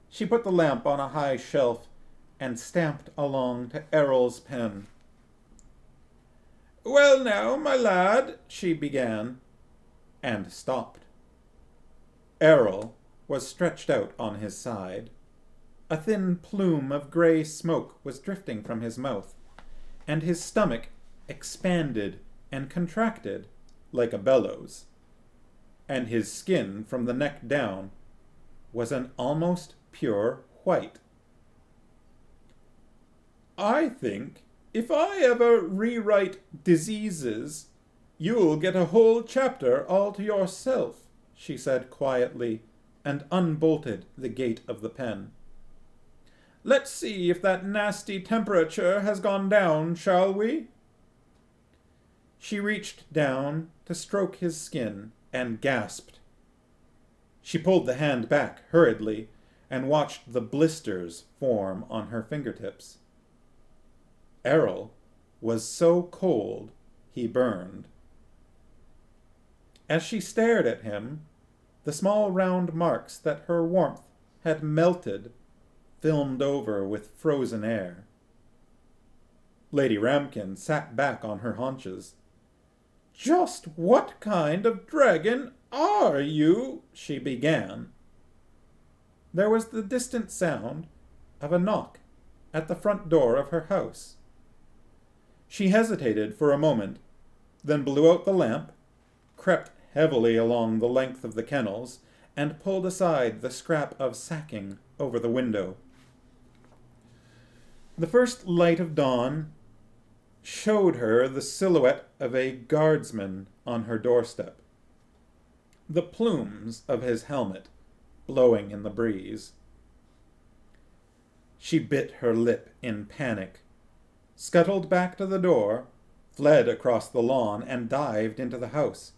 She put the lamp on a high shelf and stamped along to Errol's pen. "Well now, my lad," she began, and stopped. Errol was stretched out on his side. A thin plume of gray smoke was drifting from his mouth, and his stomach expanded and contracted like a bellows, and his skin from the neck down was an almost pure white. "I think if I ever rewrite diseases, you'll get a whole chapter all to yourself," she said quietly, and unbolted the gate of the pen. "Let's see if that nasty temperature has gone down, shall we?" She reached down to stroke his skin and gasped. She pulled the hand back hurriedly and watched the blisters form on her fingertips. Errol was so cold he burned. As she stared at him, the small round marks that her warmth had melted filmed over with frozen air. Lady Ramkin sat back on her haunches. "Just what kind of dragon are you?" she began. There was the distant sound of a knock at the front door of her house. She hesitated for a moment, then blew out the lamp, crept heavily along the length of the kennels, and pulled aside the scrap of sacking over the window. The first light of dawn showed her the silhouette of a guardsman on her doorstep, the plumes of his helmet blowing in the breeze. She bit her lip in panic, scuttled back to the door, fled across the lawn, and dived into the house,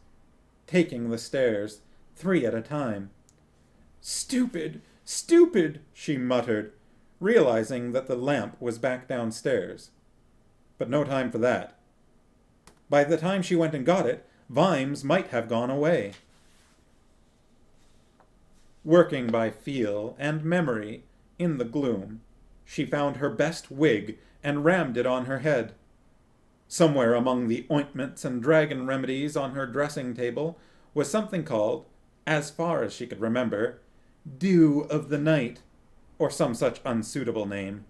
taking the stairs 3 at a time. "Stupid, stupid," she muttered, realizing that the lamp was back downstairs. But no time for that. By the time she went and got it, Vimes might have gone away. Working by feel and memory in the gloom, she found her best wig and rammed it on her head. Somewhere among the ointments and dragon remedies on her dressing table was something called, as far as she could remember, Dew of the Night, or some such unsuitable name.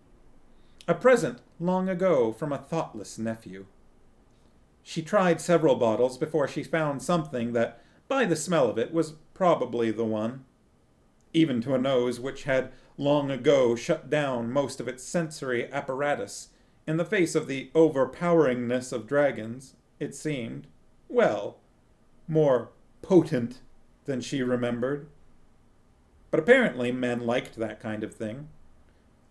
A present long ago from a thoughtless nephew. She tried several bottles before she found something that, by the smell of it, was probably the one. Even to a nose which had long ago shut down most of its sensory apparatus in the face of the overpoweringness of dragons, it seemed, well, more potent than she remembered. But apparently men liked that kind of thing.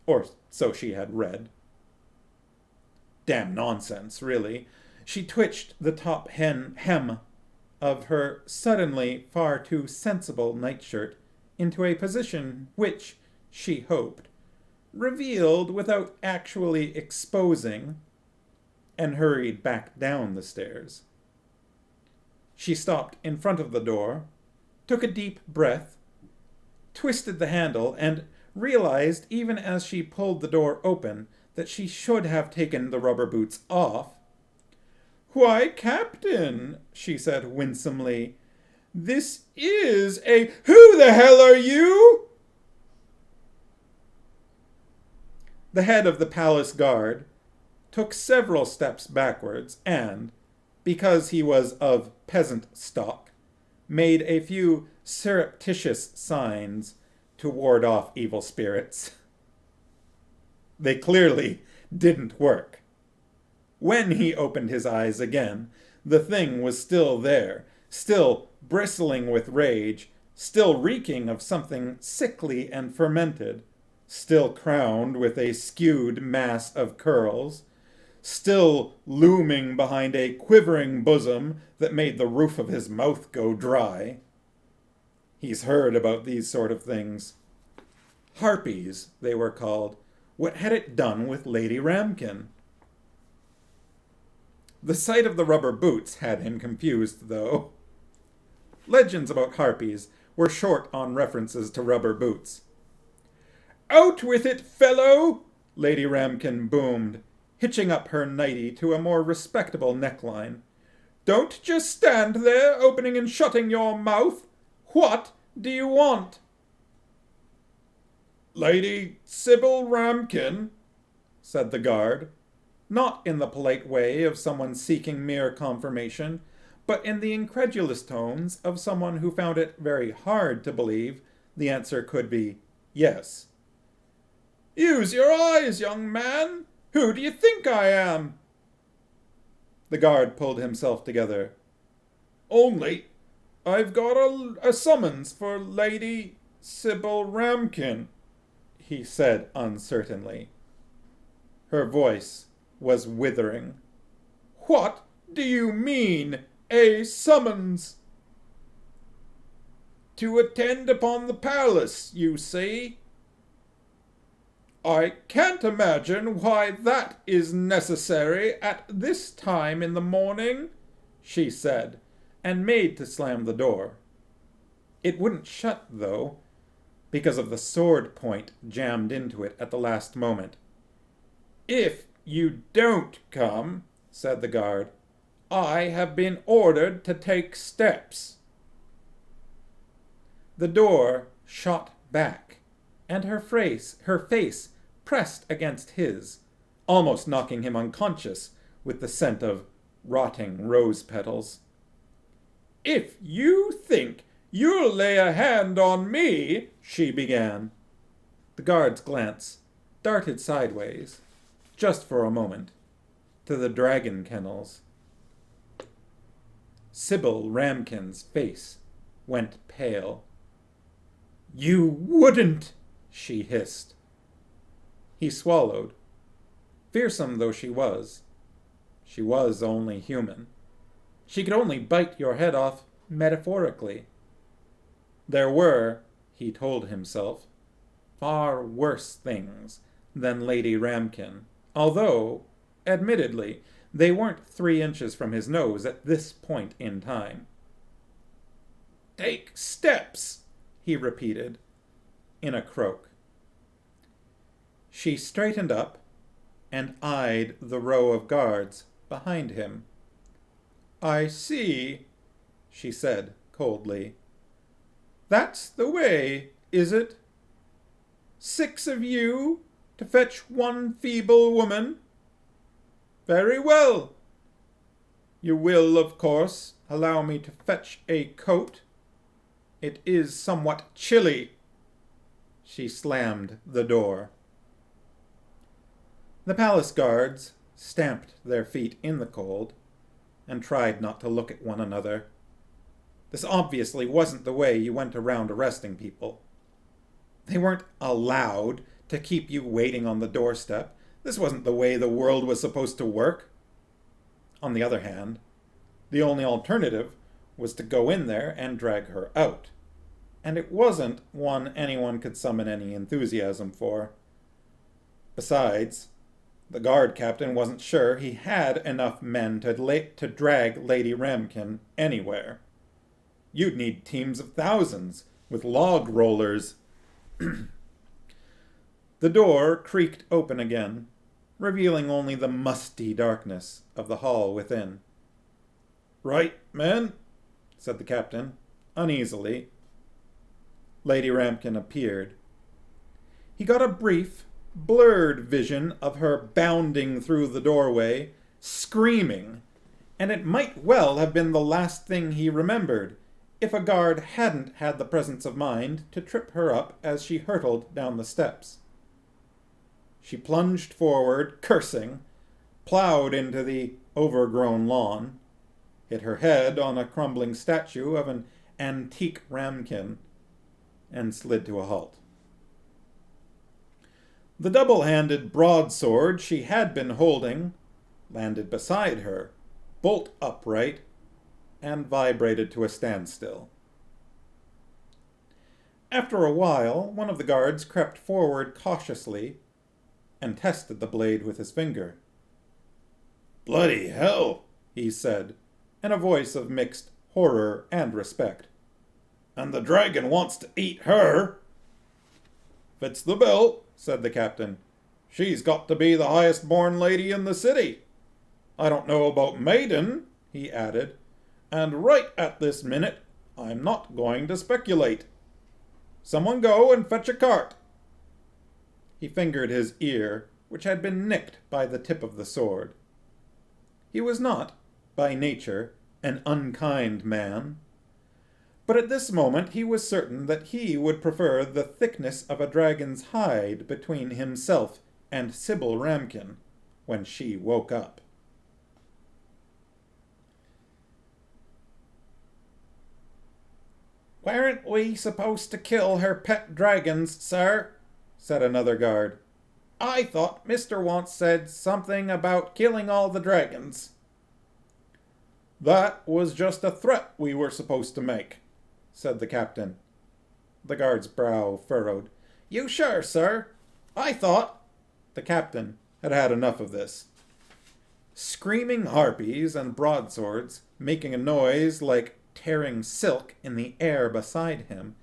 Or so she had read. Damn nonsense, really. She twitched the top hem of her suddenly far too sensible nightshirt into a position which, she hoped, revealed without actually exposing, and hurried back down the stairs. She stopped in front of the door, took a deep breath, twisted the handle, and realized even as she pulled the door open that she should have taken the rubber boots off. "Why, Captain," she said winsomely, "this is a— Who the hell are you?" The head of the palace guard took several steps backwards and, because he was of peasant stock, made a few surreptitious signs to ward off evil spirits. They clearly didn't work. When he opened his eyes again, the thing was still there, still bristling with rage, still reeking of something sickly and fermented, still crowned with a skewed mass of curls, still looming behind a quivering bosom that made the roof of his mouth go dry. He's heard about these sort of things. Harpies, they were called. What had it done with Lady Ramkin? The sight of the rubber boots had him confused, though. Legends about harpies were short on references to rubber boots. "Out with it, fellow!" Lady Ramkin boomed, hitching up her nightie to a more respectable neckline. "Don't just stand there, opening and shutting your mouth. What do you want?" "Lady Sybil Ramkin," said the guard, not in the polite way of someone seeking mere confirmation, but in the incredulous tones of someone who found it very hard to believe the answer could be yes. "Use your eyes, young man! Who do you think I am?" The guard pulled himself together. "Only, I've got a summons for Lady Sybil Ramkin," he said uncertainly. Her voice was withering. "What do you mean, a summons?" "To attend upon the palace, you see." "I can't imagine why that is necessary at this time in the morning," she said, and made to slam the door. It wouldn't shut, though, because of the sword point jammed into it at the last moment. "If you don't come," said the guard, "I have been ordered to take steps." The door shot back, and her face pressed against his, almost knocking him unconscious with the scent of rotting rose petals. "If you think you'll lay a hand on me," she began. The guard's glance darted sideways, just for a moment, to the dragon kennels. Sybil Ramkin's face went pale. "You wouldn't!" she hissed. He swallowed. Fearsome though she was only human. She could only bite your head off metaphorically. There were, he told himself, far worse things than Lady Ramkin, although, admittedly, they weren't 3 inches from his nose at this point in time. "Take steps," he repeated, in a croak. She straightened up and eyed the row of guards behind him. "I see," she said coldly. "That's the way, is it? 6 of you to fetch one feeble woman? Very well. You will, of course, allow me to fetch a coat. It is somewhat chilly." She slammed the door. The palace guards stamped their feet in the cold and tried not to look at one another. This obviously wasn't the way you went around arresting people. They weren't allowed to keep you waiting on the doorstep. This wasn't the way the world was supposed to work. On the other hand, the only alternative was to go in there and drag her out. And it wasn't one anyone could summon any enthusiasm for. Besides, the guard captain wasn't sure he had enough men to drag Lady Ramkin anywhere. You'd need teams of thousands, with log rollers. The door creaked open again, revealing only the musty darkness of the hall within. "Right, men," said the captain, uneasily. Lady Ramkin appeared. He got a brief, blurred vision of her bounding through the doorway, screaming, and it might well have been the last thing he remembered, if a guard hadn't had the presence of mind to trip her up as she hurtled down the steps. She plunged forward, cursing, plowed into the overgrown lawn, hit her head on a crumbling statue of an antique ramkin and slid to a halt. The double-handed broadsword she had been holding landed beside her, bolt upright, and vibrated to a standstill. After a while, one of the guards crept forward cautiously and tested the blade with his finger. Bloody hell, he said, in a voice of mixed horror and respect. And the dragon wants to eat her. Fits the bill, said the captain. She's got to be the highest born lady in the city. I don't know about maiden, he added, and right at this minute I'm not going to speculate. Someone go and fetch a cart. He fingered his ear, which had been nicked by the tip of the sword. He was not, by nature, an unkind man, but at this moment he was certain that he would prefer the thickness of a dragon's hide between himself and Sybil Ramkin when she woke up. "Weren't we supposed to kill her pet dragons, sir?" said another guard. "I thought Mr. once said something about killing all the dragons." "That was just a threat we were supposed to make," said the captain. The guard's brow furrowed. "You sure, sir? I thought—" The captain had had enough of this. Screaming harpies and broadswords, making a noise like tearing silk in the air beside him,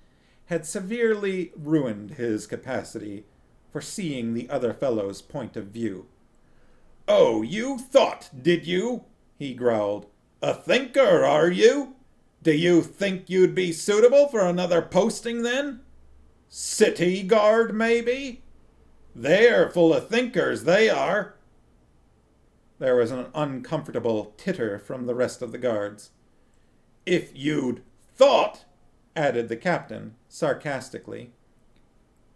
had severely ruined his capacity for seeing the other fellow's point of view. "Oh, you thought, did you?" he growled. "A thinker, are you? Do you think you'd be suitable for another posting, then? City guard, maybe? They're full of thinkers, they are." There was an uncomfortable titter from the rest of the guards. "If you'd thought," added the captain sarcastically,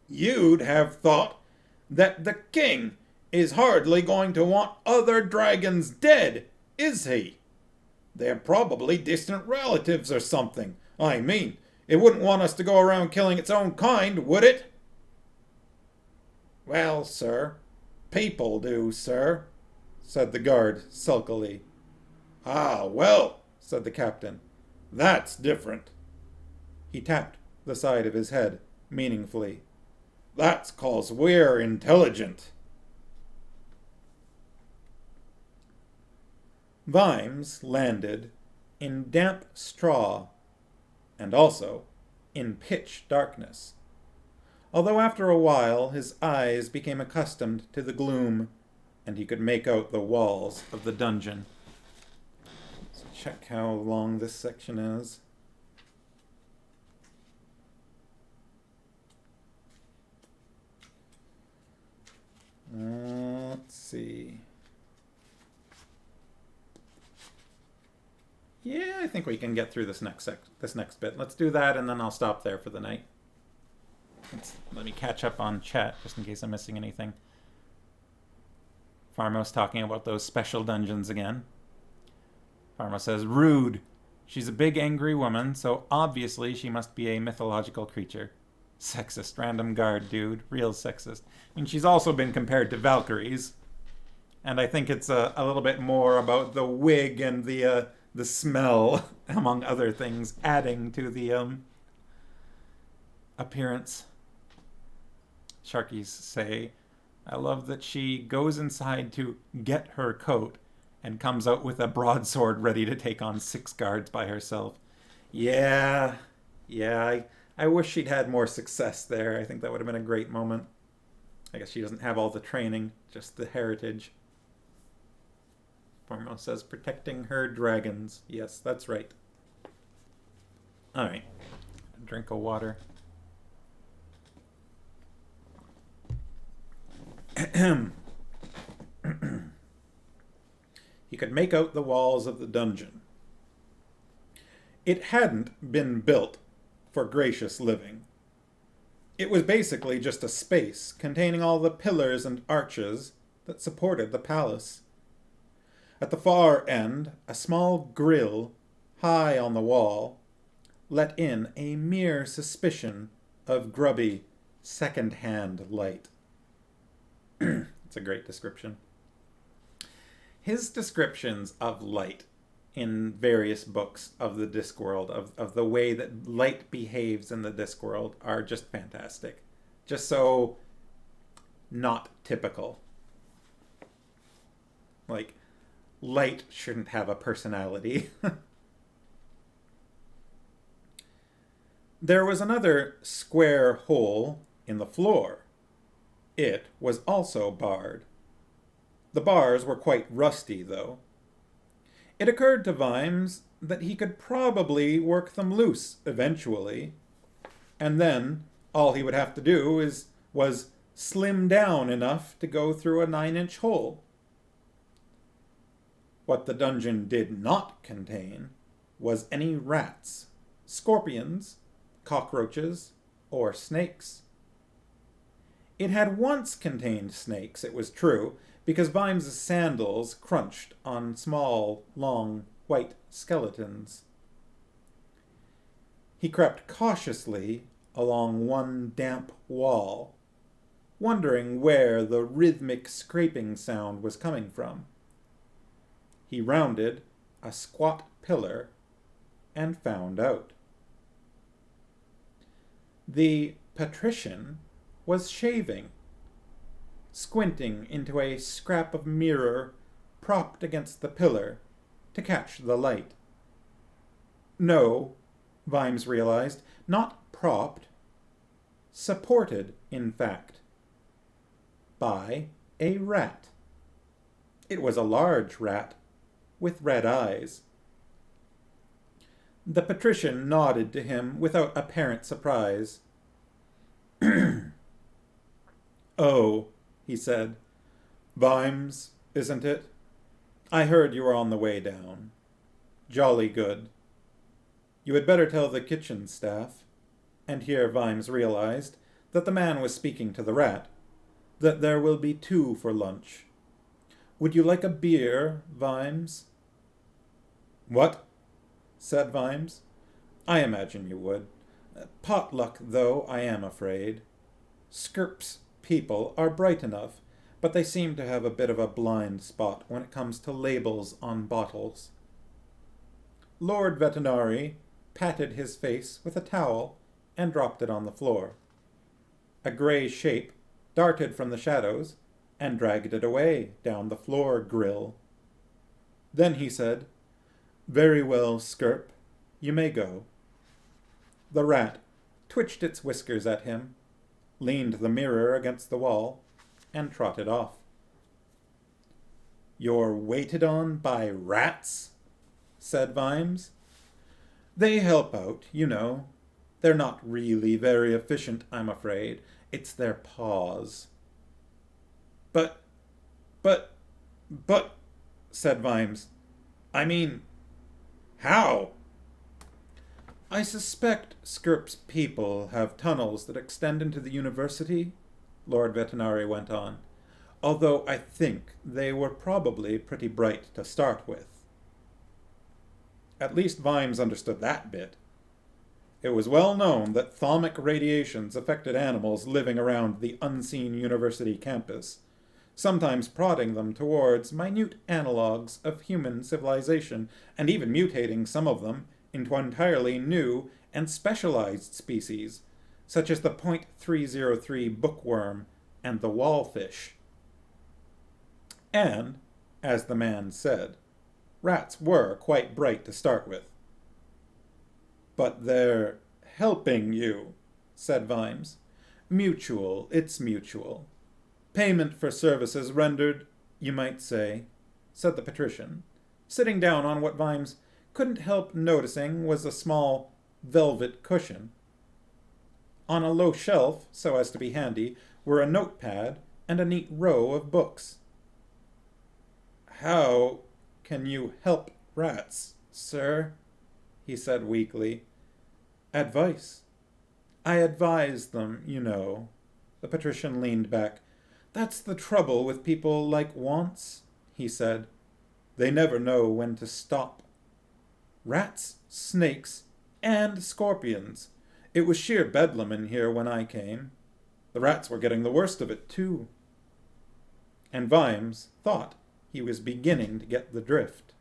"you'd have thought that the king is hardly going to want other dragons dead, is he? They're probably distant relatives or something. I mean, it wouldn't want us to go around killing its own kind, would it?" "Well, sir, people do, sir," said the guard sulkily. "Ah, well," said the captain, "that's different." He tapped the side of his head meaningfully. "That's 'cause we're intelligent." Vimes landed in damp straw and also in pitch darkness, although after a while his eyes became accustomed to the gloom and he could make out the walls of the dungeon. Let's check how long this section is. Let's see. Yeah, I think we can get through this next bit. Let's do that, and then I'll stop there for the night. Let me catch up on chat, just in case I'm missing anything. Farmo's talking about those special dungeons again. Farmo says, "Rude. She's a big angry woman, so obviously she must be a mythological creature." Sexist random guard, dude. Real sexist. I mean, she's also been compared to Valkyries. And I think it's a little bit more about the wig and the smell, among other things, adding to the appearance. Sharkies say, "I love that she goes inside to get her coat and comes out with a broadsword ready to take on 6 guards by herself." Yeah, I wish she'd had more success there. I think that would have been a great moment. I guess she doesn't have all the training, just the heritage. Formo says, "Protecting her dragons." Yes, that's right. Alright. Drink of water. He could make out the walls of the dungeon. It hadn't been built for gracious living. It was basically just a space containing all the pillars and arches that supported the palace. At the far end, a small grill, high on the wall, let in a mere suspicion of grubby, second-hand light. It's a great description. His descriptions of light in various books of the Discworld, of the way that light behaves in the Discworld, are just fantastic. Just so not typical. Like, light shouldn't have a personality. There was another square hole in the floor. It was also barred. The bars were quite rusty, though. It occurred to Vimes that he could probably work them loose eventually, and then all he would have to do was slim down enough to go through a 9-inch hole. What the dungeon did not contain was any rats, scorpions, cockroaches, or snakes. It had once contained snakes, it was true, because Vimes' sandals crunched on small, long, white skeletons. He crept cautiously along one damp wall, wondering where the rhythmic scraping sound was coming from. He rounded a squat pillar and found out. The patrician was shaving, squinting into a scrap of mirror propped against the pillar to catch the light. No, Vimes realized, not propped, supported, in fact, by a rat. It was a large rat with red eyes. The patrician nodded to him without apparent surprise. "Oh," he said. "Vimes, isn't it? I heard you were on the way down. Jolly good. You had better tell the kitchen staff," and here Vimes realized that the man was speaking to the rat, "that there will be 2 for lunch. Would you like a beer, Vimes?" "What?" said Vimes. "I imagine you would. Potluck, though, I am afraid. Skirp's people are bright enough, but they seem to have a bit of a blind spot when it comes to labels on bottles." Lord Vetinari patted his face with a towel and dropped it on the floor. A grey shape darted from the shadows and dragged it away down the floor grill. Then he said, "Very well, Skirp, you may go." The rat twitched its whiskers at him, leaned the mirror against the wall, and trotted off. "You're waited on by rats?" said Vimes. "They help out, you know. They're not really very efficient, I'm afraid. It's their paws." But, said Vimes. "I mean, how?" "I suspect Skirp's people have tunnels that extend into the university," Lord Vetinari went on, "although I think they were probably pretty bright to start with." At least Vimes understood that bit. It was well known that thaumic radiations affected animals living around the unseen university campus, sometimes prodding them towards minute analogues of human civilization, and even mutating some of them into entirely new and specialized species, such as the .303 bookworm and the wallfish. And, as the man said, rats were quite bright to start with. "But they're helping you," said Vimes. "Mutual, it's mutual. Payment for services rendered, you might say," said the patrician, sitting down on what Vimes couldn't help noticing was a small velvet cushion. On a low shelf, so as to be handy, were a notepad and a neat row of books. "How can you help rats, sir?" he said weakly. "Advice. I advise them, you know." The patrician leaned back. "That's the trouble with people like Wants," he said. "They never know when to stop. Rats, snakes, and scorpions. It was sheer bedlam in here when I came. The rats were getting the worst of it, too. And Vimes thought he was beginning to get the drift.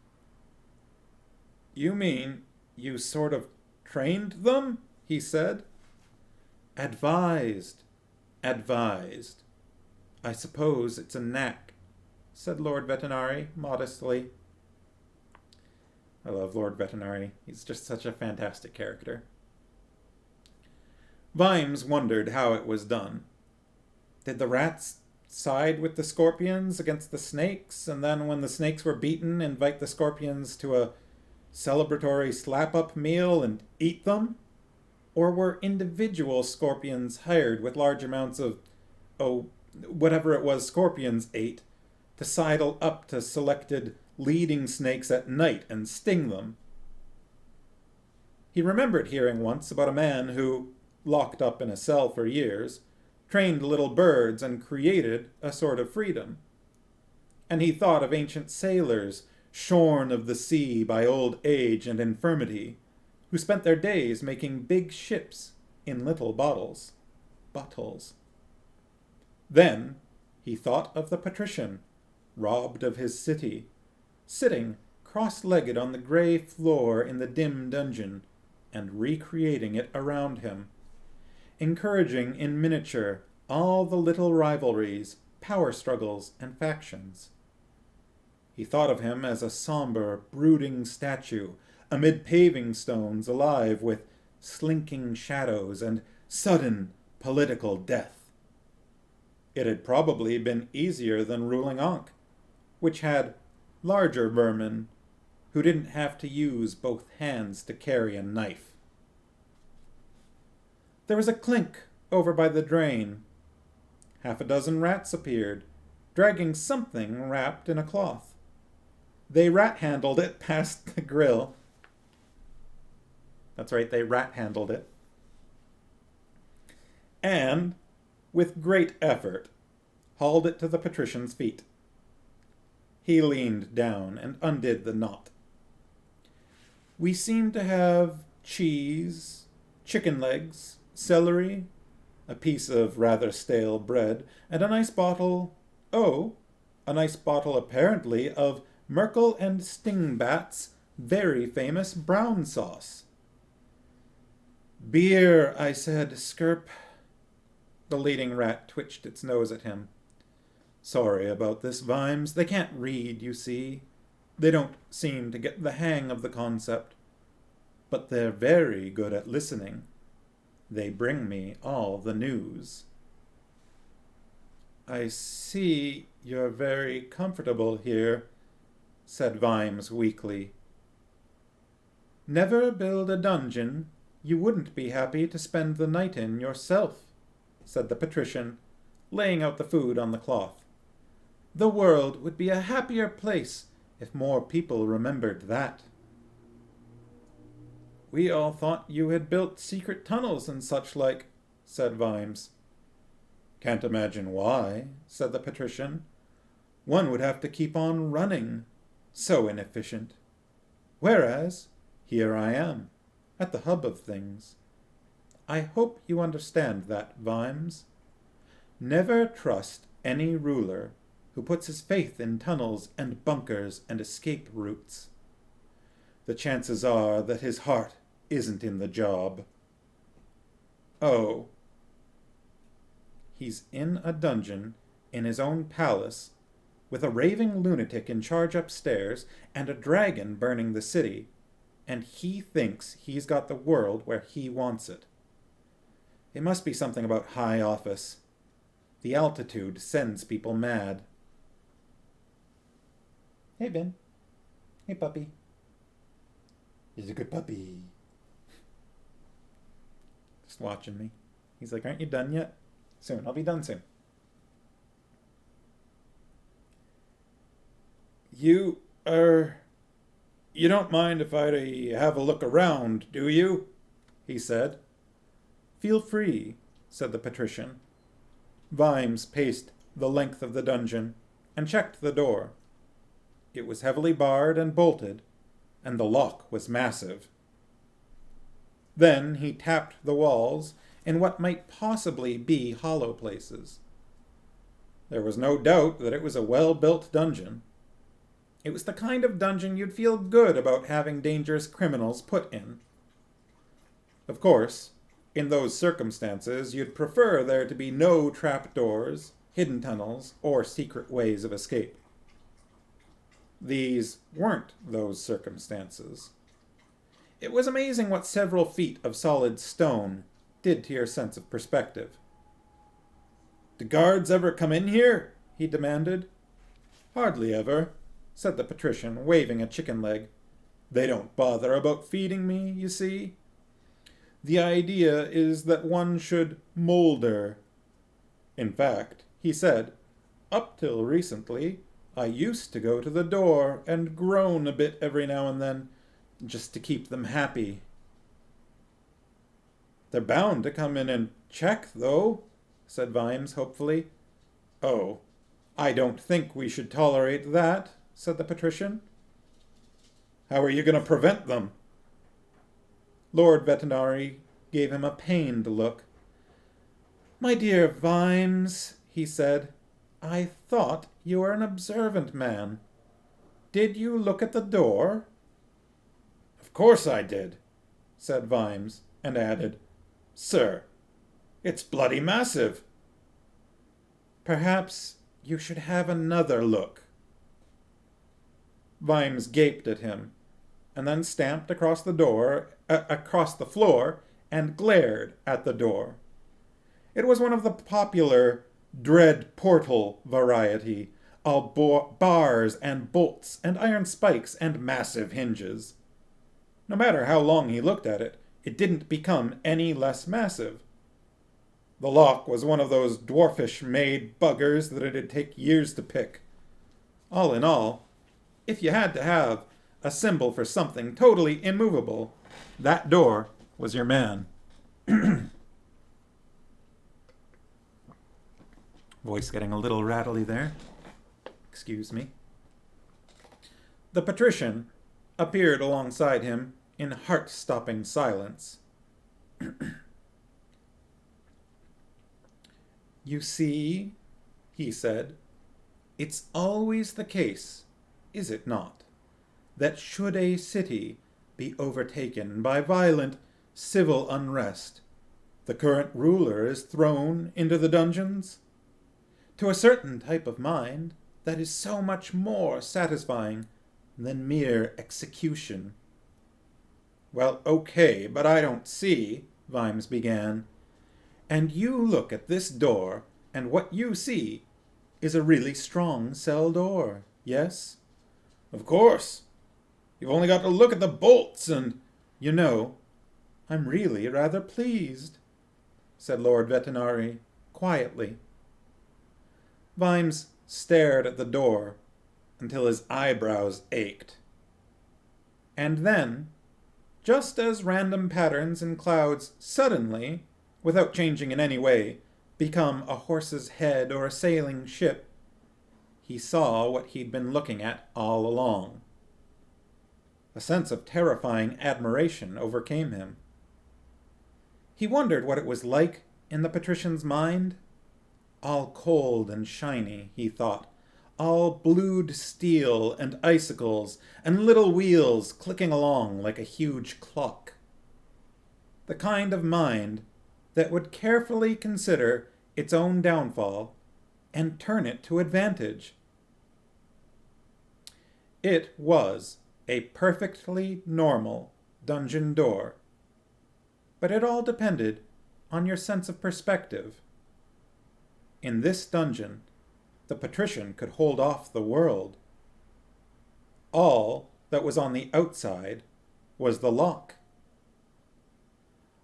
You mean you sort of trained them? He said. Advised. I suppose it's a knack, said Lord Vetinari modestly. I love Lord Vetinari. He's just such a fantastic character. Vimes wondered how it was done. Did the rats side with the scorpions against the snakes, and then when the snakes were beaten, invite the scorpions to a celebratory slap-up meal and eat them? Or were individual scorpions hired with large amounts of, whatever it was scorpions ate, to sidle up to selected leading snakes at night and sting them? He remembered hearing once about a man who, locked up in a cell for years, trained little birds and created a sort of freedom. And he thought of ancient sailors, shorn of the sea by old age and infirmity, who spent their days making big ships in little bottles. Then he thought of the patrician, robbed of his city, sitting cross-legged on the grey floor in the dim dungeon, and recreating it around him, encouraging in miniature all the little rivalries, power struggles, and factions. He thought of him as a somber, brooding statue amid paving stones, alive with slinking shadows and sudden political death. It had probably been easier than ruling Ankh, which had larger vermin who didn't have to use both hands to carry a knife. There was a clink over by the drain. Half a dozen rats appeared, dragging something wrapped in a cloth. They rat-handled it past the grill. That's right, they rat-handled it. And, with great effort, hauled it to the patrician's feet. He leaned down and undid the knot. We seem to have cheese, chicken legs, celery, a piece of rather stale bread, and a nice bottle apparently of Merkel and Stingbat's very famous brown sauce. Beer, I said, Skirp. The leading rat twitched its nose at him. Sorry about this, Vimes. They can't read, you see. They don't seem to get the hang of the concept. But they're very good at listening. They bring me all the news. I see you're very comfortable here, said Vimes weakly. Never build a dungeon you wouldn't be happy to spend the night in yourself, said the patrician, laying out the food on the cloth. The world would be a happier place if more people remembered that. We all thought you had built secret tunnels and such like, said Vimes. Can't imagine why, said the patrician. One would have to keep on running. So inefficient. Whereas, here I am, at the hub of things. I hope you understand that, Vimes. Never trust any ruler who puts his faith in tunnels and bunkers and escape routes. The chances are that his heart isn't in the job. Oh. He's in a dungeon in his own palace, with a raving lunatic in charge upstairs and a dragon burning the city, and he thinks he's got the world where he wants it. It must be something about high office. The altitude sends people mad. Hey, Ben. Hey, puppy. He's a good puppy. Just watching me. He's like, aren't you done yet? Soon. I'll be done soon. You don't mind if I have a look around, do you? He said. Feel free, said the patrician. Vimes paced the length of the dungeon and checked the door. It was heavily barred and bolted, and the lock was massive. Then he tapped the walls in what might possibly be hollow places. There was no doubt that it was a well-built dungeon. It was the kind of dungeon you'd feel good about having dangerous criminals put in. Of course, in those circumstances, you'd prefer there to be no trapdoors, hidden tunnels, or secret ways of escape. These weren't those circumstances. It was amazing what several feet of solid stone did to your sense of perspective. "Do guards ever come in here?" he demanded. "Hardly ever," said the patrician, waving a chicken leg. "They don't bother about feeding me, you see. The idea is that one should molder. In fact," he said, "up till recently, I used to go to the door and groan a bit every now and then, just to keep them happy." "They're bound to come in and check, though," said Vimes hopefully. "Oh, I don't think we should tolerate that," said the patrician. "How are you going to prevent them?" Lord Vetinari gave him a pained look. "My dear Vimes," he said, "I thought you were an observant man. Did you look at the door?" "Of course I did," said Vimes, and added, "Sir, it's bloody massive." "Perhaps you should have another look." Vimes gaped at him, and then stamped across the floor, and glared at the door. It was one of the popular dread portal variety, all bars and bolts and iron spikes and massive hinges. No matter how long he looked at it, it didn't become any less massive. The lock was one of those dwarfish-made buggers that it'd take years to pick. All in all, if you had to have a symbol for something totally immovable, that door was your man. Voice getting a little rattly there. Excuse me. The patrician appeared alongside him in heart-stopping silence. "You see," he said, "it's always the case, is it not, that should a city be overtaken by violent civil unrest, the current ruler is thrown into the dungeons? To a certain type of mind, that is so much more satisfying than mere execution." "Well, okay, but I don't see," Vimes began. "And you look at this door, and what you see is a really strong cell door, yes?" "Of course. You've only got to look at the bolts and—" "You know, I'm really rather pleased," said Lord Vetinari quietly. Vimes stared at the door until his eyebrows ached. And then, just as random patterns in clouds suddenly, without changing in any way, become a horse's head or a sailing ship, he saw what he'd been looking at all along. A sense of terrifying admiration overcame him. He wondered what it was like in the patrician's mind. All cold and shiny, he thought, all blued steel and icicles and little wheels clicking along like a huge clock. The kind of mind that would carefully consider its own downfall and turn it to advantage. It was a perfectly normal dungeon door, but it all depended on your sense of perspective. In this dungeon, the patrician could hold off the world. All that was on the outside was the lock.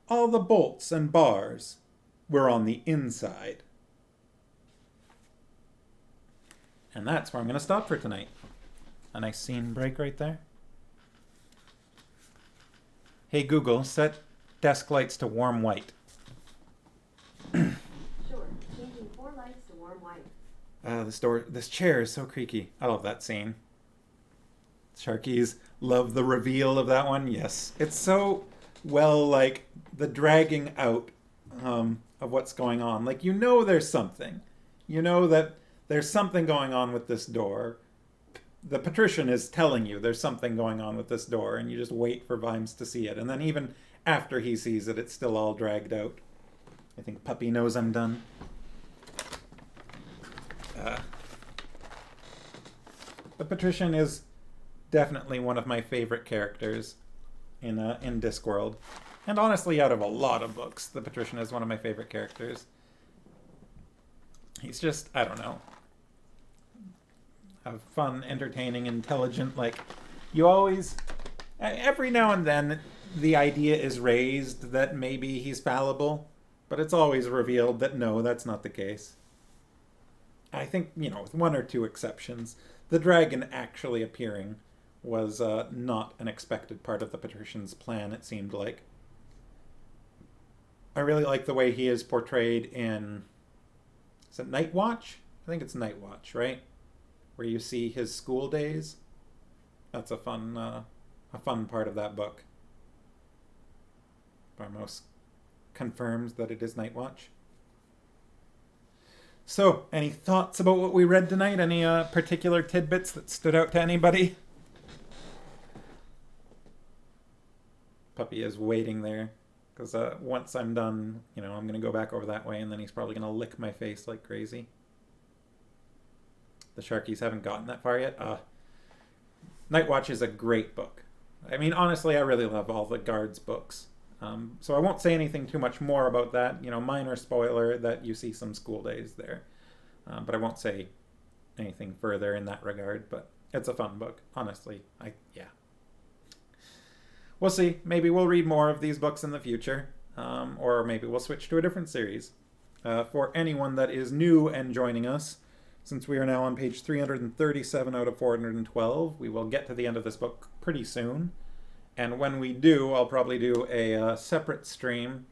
All the bolts and bars were on the inside. And that's where I'm going to stop for tonight. A nice scene break right there. Hey Google, set desk lights to warm white. Sure. Changing 4 lights to warm white. This chair is so creaky. I love that scene. Sharkies love the reveal of that one. Yes, it's so well, like the dragging out of what's going on. Like, you know, there's something. You know that there's something going on with this door. The patrician is telling you there's something going on with this door, and you just wait for Vimes to see it. And then even after he sees it, it's still all dragged out. I think Puppy knows I'm done. The patrician is definitely one of my favorite characters in Discworld. And honestly, out of a lot of books, the patrician is one of my favorite characters. He's just, I don't know, a fun, entertaining, intelligent, like, you always, every now and then, the idea is raised that maybe he's fallible, but it's always revealed that no, that's not the case. I think, with one or two exceptions, the dragon actually appearing was not an expected part of the patrician's plan, it seemed like. I really like the way he is portrayed in, is it Night Watch? I think it's Night Watch, right? Where you see his school days. That's a fun part of that book. Barmos confirms that it is Night Watch. So, any thoughts about what we read tonight? Any particular tidbits that stood out to anybody? Puppy is waiting there. Because once I'm done, I'm going to go back over that way, and then he's probably going to lick my face like crazy. The Sharkies haven't gotten that far yet. Night Watch is a great book. I mean, honestly, I really love all the Guards books. So I won't say anything too much more about that. Minor spoiler that you see some school days there. But I won't say anything further in that regard. But it's a fun book, honestly. Yeah. We'll see. Maybe we'll read more of these books in the future. Or maybe we'll switch to a different series. For anyone that is new and joining us, since we are now on page 337 out of 412, we will get to the end of this book pretty soon. And when we do, I'll probably do a separate stream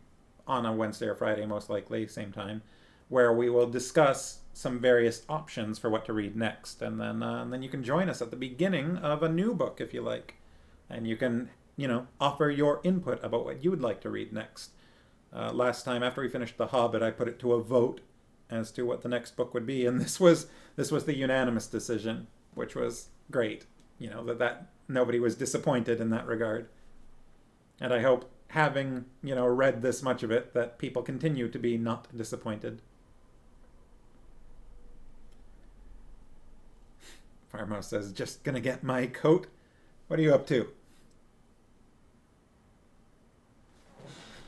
on a Wednesday or Friday, most likely, same time, where we will discuss some various options for what to read next. And then you can join us at the beginning of a new book if you like. And you can, offer your input about what you would like to read next. Last time, after we finished The Hobbit, I put it to a vote as to what the next book would be. And this was the unanimous decision, which was great. That nobody was disappointed in that regard. And I hope, having, read this much of it, that people continue to be not disappointed. Farmouse says, just gonna get my coat. What are you up to?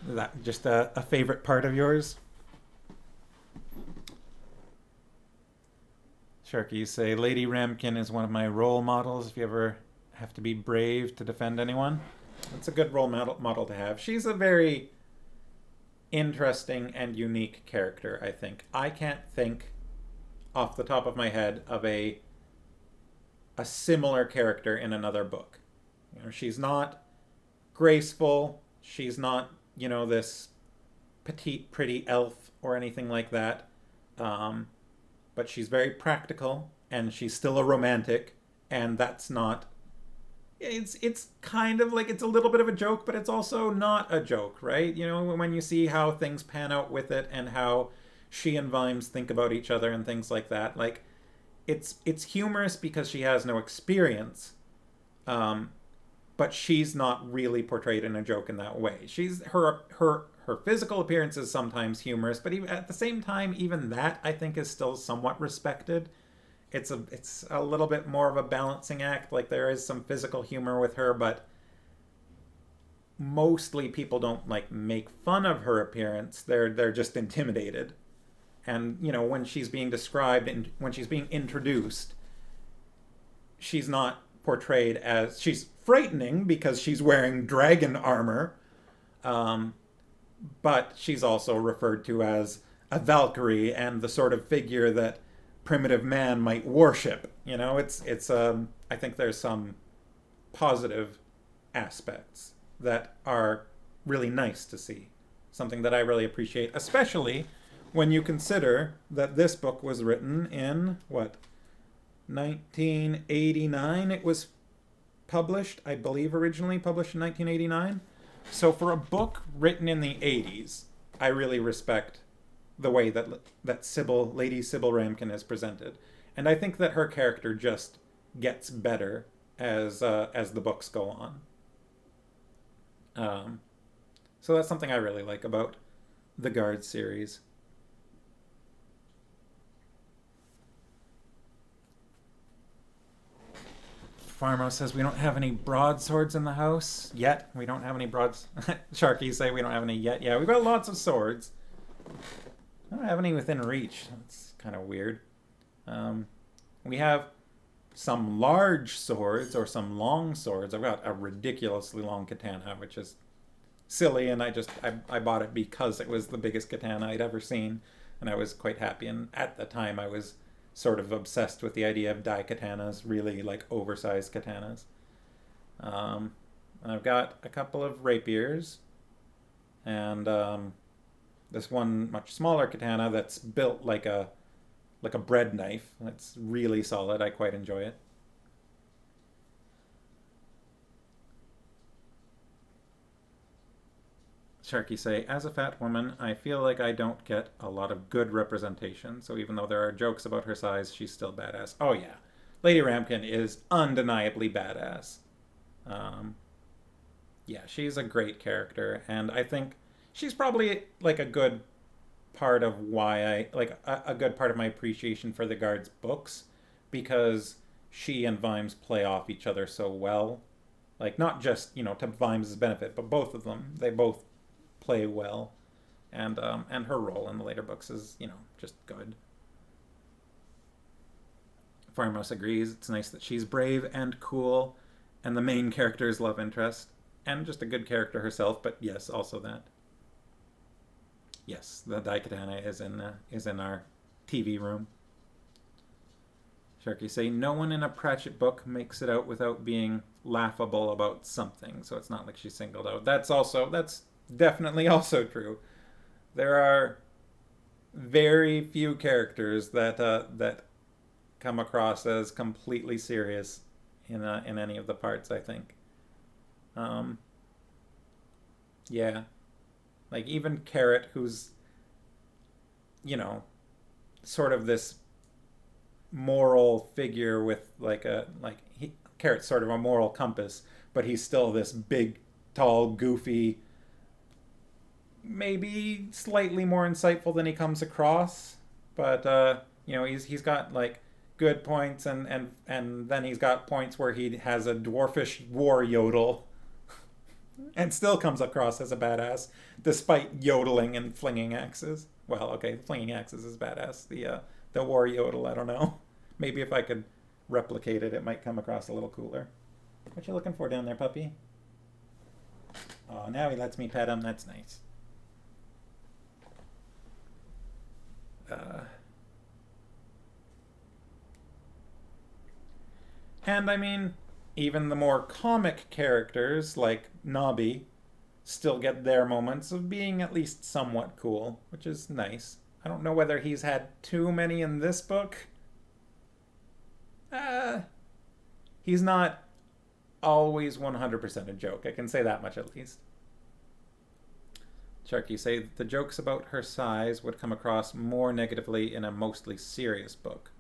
Is that just a favorite part of yours? Sharky, say, Lady Ramkin is one of my role models if you ever have to be brave to defend anyone. That's a good role model to have. She's a very interesting and unique character, I think. I can't think off the top of my head of a similar character in another book. She's not graceful. She's not, this petite, pretty elf or anything like that. But she's very practical, and she's still a romantic, and that's not... It's kind of like, it's a little bit of a joke, but it's also not a joke, right? When you see how things pan out with it, and how she and Vimes think about each other and things like that, like, it's humorous because she has no experience, but she's not really portrayed in a joke in that way. She's her physical appearance is sometimes humorous, but even at the same time, even that I think is still somewhat respected. It's a little bit more of a balancing act. Like, there is some physical humor with her, but mostly people don't make fun of her appearance. They're just intimidated. And when she's being described and when she's being introduced, she's not portrayed as, she's frightening because she's wearing dragon armor, but she's also referred to as a Valkyrie and the sort of figure that primitive man might worship. I think there's some positive aspects that are really nice to see. Something that I really appreciate, especially when you consider that this book was written in, 1989 it was published, I believe originally published in 1989. So for a book written in the 80s, I really respect the way that Lady Sybil Ramkin is presented, and I think that her character just gets better as the books go on. Um, so that's something I really like about the Guard series. Farmo says we don't have any broadswords in the house yet. We don't have any broads. Sharky say we don't have any yet. Yeah, we've got lots of swords. I don't have any within reach. That's kind of weird. We have some large swords or some long swords. I've got a ridiculously long katana, which is silly, and I bought it because it was the biggest katana I'd ever seen, and I was quite happy. And at the time, I was sort of obsessed with the idea of dai katanas, really like oversized katanas. And I've got a couple of rapiers, and this one much smaller katana that's built like a bread knife. It's really solid. I quite enjoy it. Sharky say, as a fat woman, I feel like I don't get a lot of good representation, so even though there are jokes about her size, she's still badass. Oh yeah, Lady Ramkin is undeniably badass. Yeah, she's a great character, and I think she's probably like a good part of why a good part of my appreciation for the Guard's books, because she and Vimes play off each other so well. Like, not just, to Vimes' benefit, but both of them. They both play well, and her role in the later books is just good. Farmos agrees. It's nice that she's brave and cool, and the main character's love interest, and just a good character herself. But yes, also that. Yes, the Daikatana is in our TV room. Sharky say, no one in a Pratchett book makes it out without being laughable about something, so it's not like she's singled out. That's definitely also true. There are very few characters that come across as completely serious in any of the parts, I think. Yeah. Like, even Carrot, who's, sort of this moral figure with Carrot's sort of a moral compass, but he's still this big, tall, goofy, maybe slightly more insightful than he comes across, but he's got like good points, and then he's got points where he has a dwarfish war yodel and still comes across as a badass despite yodeling and flinging axes. Well, okay, flinging axes is badass. The war yodel, I don't know. Maybe if I could replicate it, it might come across a little cooler. What you looking for down there, puppy? Oh, now he lets me pet him. That's nice. And I mean, even the more comic characters like Nobby still get their moments of being at least somewhat cool, which is nice. I don't know whether he's had too many in this book. He's not always 100% a joke. I can say that much at least. Sharky say the jokes about her size would come across more negatively in a mostly serious book,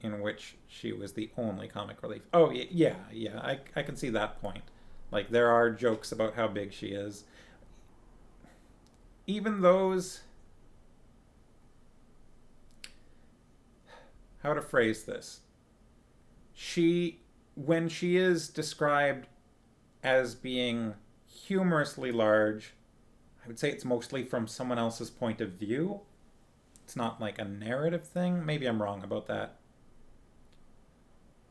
in which she was the only comic relief. Oh, yeah, I can see that point. Like, there are jokes about how big she is. Even those... How to phrase this? When she is described as being humorously large, I would say it's mostly from someone else's point of view. It's not like a narrative thing. Maybe I'm wrong about that.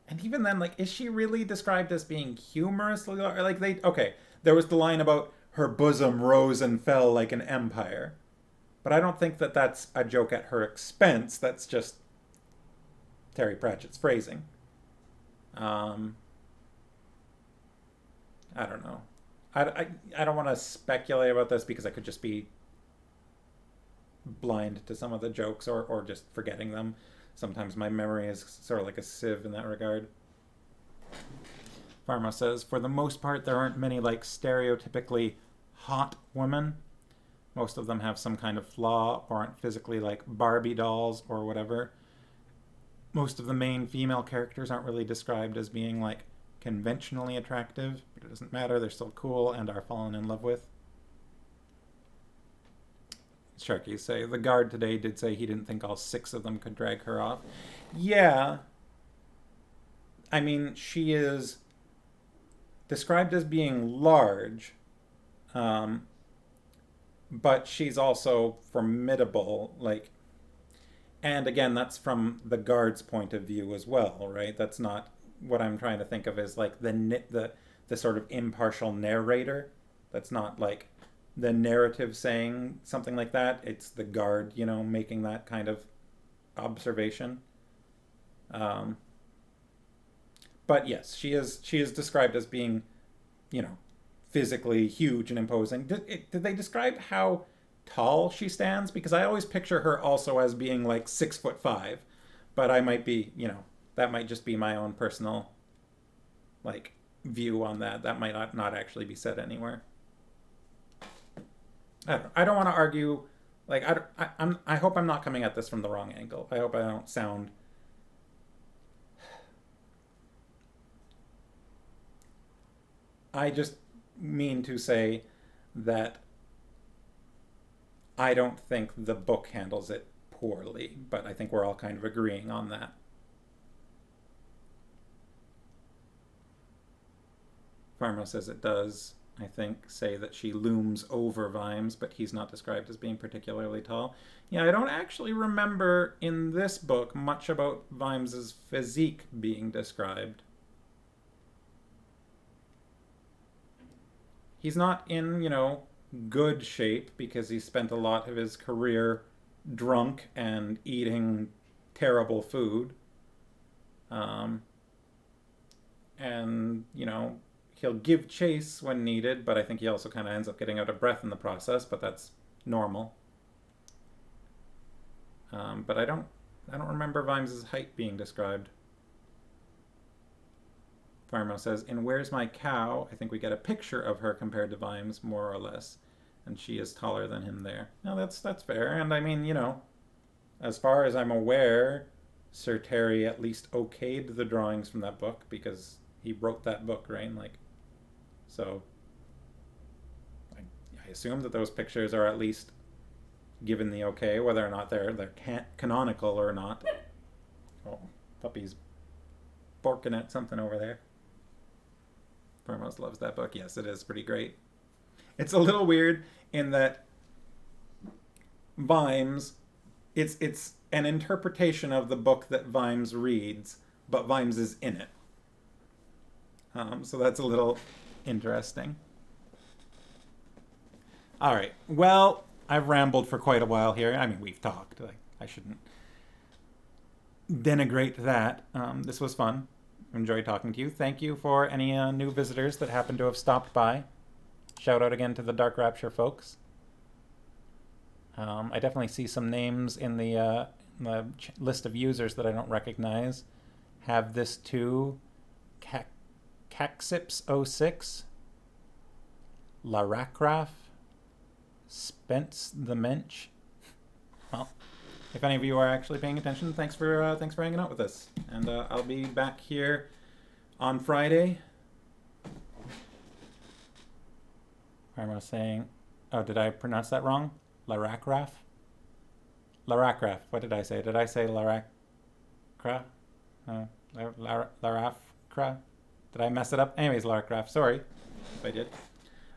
And even then, like, is she really described as being humorously large? Like, okay, there was the line about her bosom rose and fell like an empire. But I don't think that that's a joke at her expense. That's just Terry Pratchett's phrasing. I don't know. I don't want to speculate about this because I could just be blind to some of the jokes or just forgetting them. Sometimes my memory is sort of like a sieve in that regard. Pharma says, for the most part, there aren't many like stereotypically hot women. Most of them have some kind of flaw or aren't physically like Barbie dolls or whatever. Most of the main female characters aren't really described as being like conventionally attractive, but it doesn't matter. They're still cool and are fallen in love with. Sharky say, the guard today did say he didn't think all 6 of them could drag her off. Yeah. I mean, she is described as being large, but she's also formidable, like, and again, that's from the guard's point of view as well, right? That's not what I'm trying to think of as like the sort of impartial narrator. That's not like the narrative saying something like that. It's the guard, you know, making that kind of observation. But yes, she is described as being, you know, physically huge and imposing. Did they describe how tall she stands? Because I always picture her also as being like 6'5", but I might be, you know, that might just be my own personal like view on that. That might not actually be said anywhere. I don't want to argue. Like I hope I'm not coming at this from the wrong angle. I hope I don't sound. I just mean to say that I don't think the book handles it poorly, but I think we're all kind of agreeing on that. Pharma says it does, I think, say that she looms over Vimes, but he's not described as being particularly tall. Yeah, I don't actually remember in this book much about Vimes's physique being described. He's not in, you know, good shape because he spent a lot of his career drunk and eating terrible food. And, you know, he'll give chase when needed, but I think he also kind of ends up getting out of breath in the process, but that's normal. But I don't remember Vimes's height being described. Pharma says, in Where's My Cow, I think we get a picture of her compared to Vimes, more or less. And she is taller than him there. No, that's fair. And I mean, you know, as far as I'm aware, Sir Terry at least okayed the drawings from that book because he wrote that book, right? Like, so I assume that those pictures are at least given the okay, whether or not they're canonical or not. Oh, puppy's barking at something over there. Pharma loves that book. Yes, it is pretty great. It's a little weird in that Vimes, it's an interpretation of the book that Vimes reads, but Vimes is in it. So that's a little interesting. All right. Well, I've rambled for quite a while here. I mean, we've talked. I shouldn't denigrate that. This was fun. Enjoyed talking to you. Thank you for any new visitors that happen to have stopped by. Shout out again to the Dark Rapture folks. I definitely see some names in the list of users that I don't recognize. Have this too. Caxips06, Laracraf, Spence the Mensch. Well, if any of you are actually paying attention, thanks for hanging out with us. And I'll be back here on Friday. Where am I saying? Oh, did I pronounce that wrong? Laracraf? Laracraf. What did I say? Did I say Laracra? Larafcra? Did I mess it up? Anyways, Laracraf. Sorry if I did.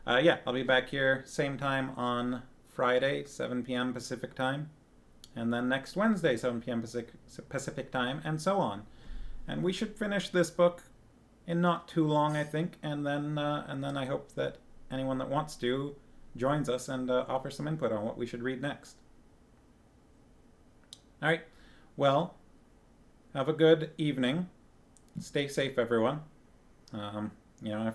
Yeah, I'll be back here same time on Friday, 7 p.m. Pacific time. And then next Wednesday, 7 p.m. Pacific time, and so on. And we should finish this book in not too long, I think. And then I hope that anyone that wants to joins us and offers some input on what we should read next. All right. Well, have a good evening. Stay safe, everyone. You know,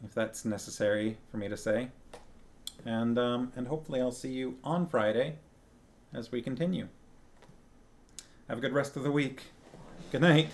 if that's necessary for me to say. And hopefully I'll see you on Friday as we continue. Have a good rest of the week. Good night.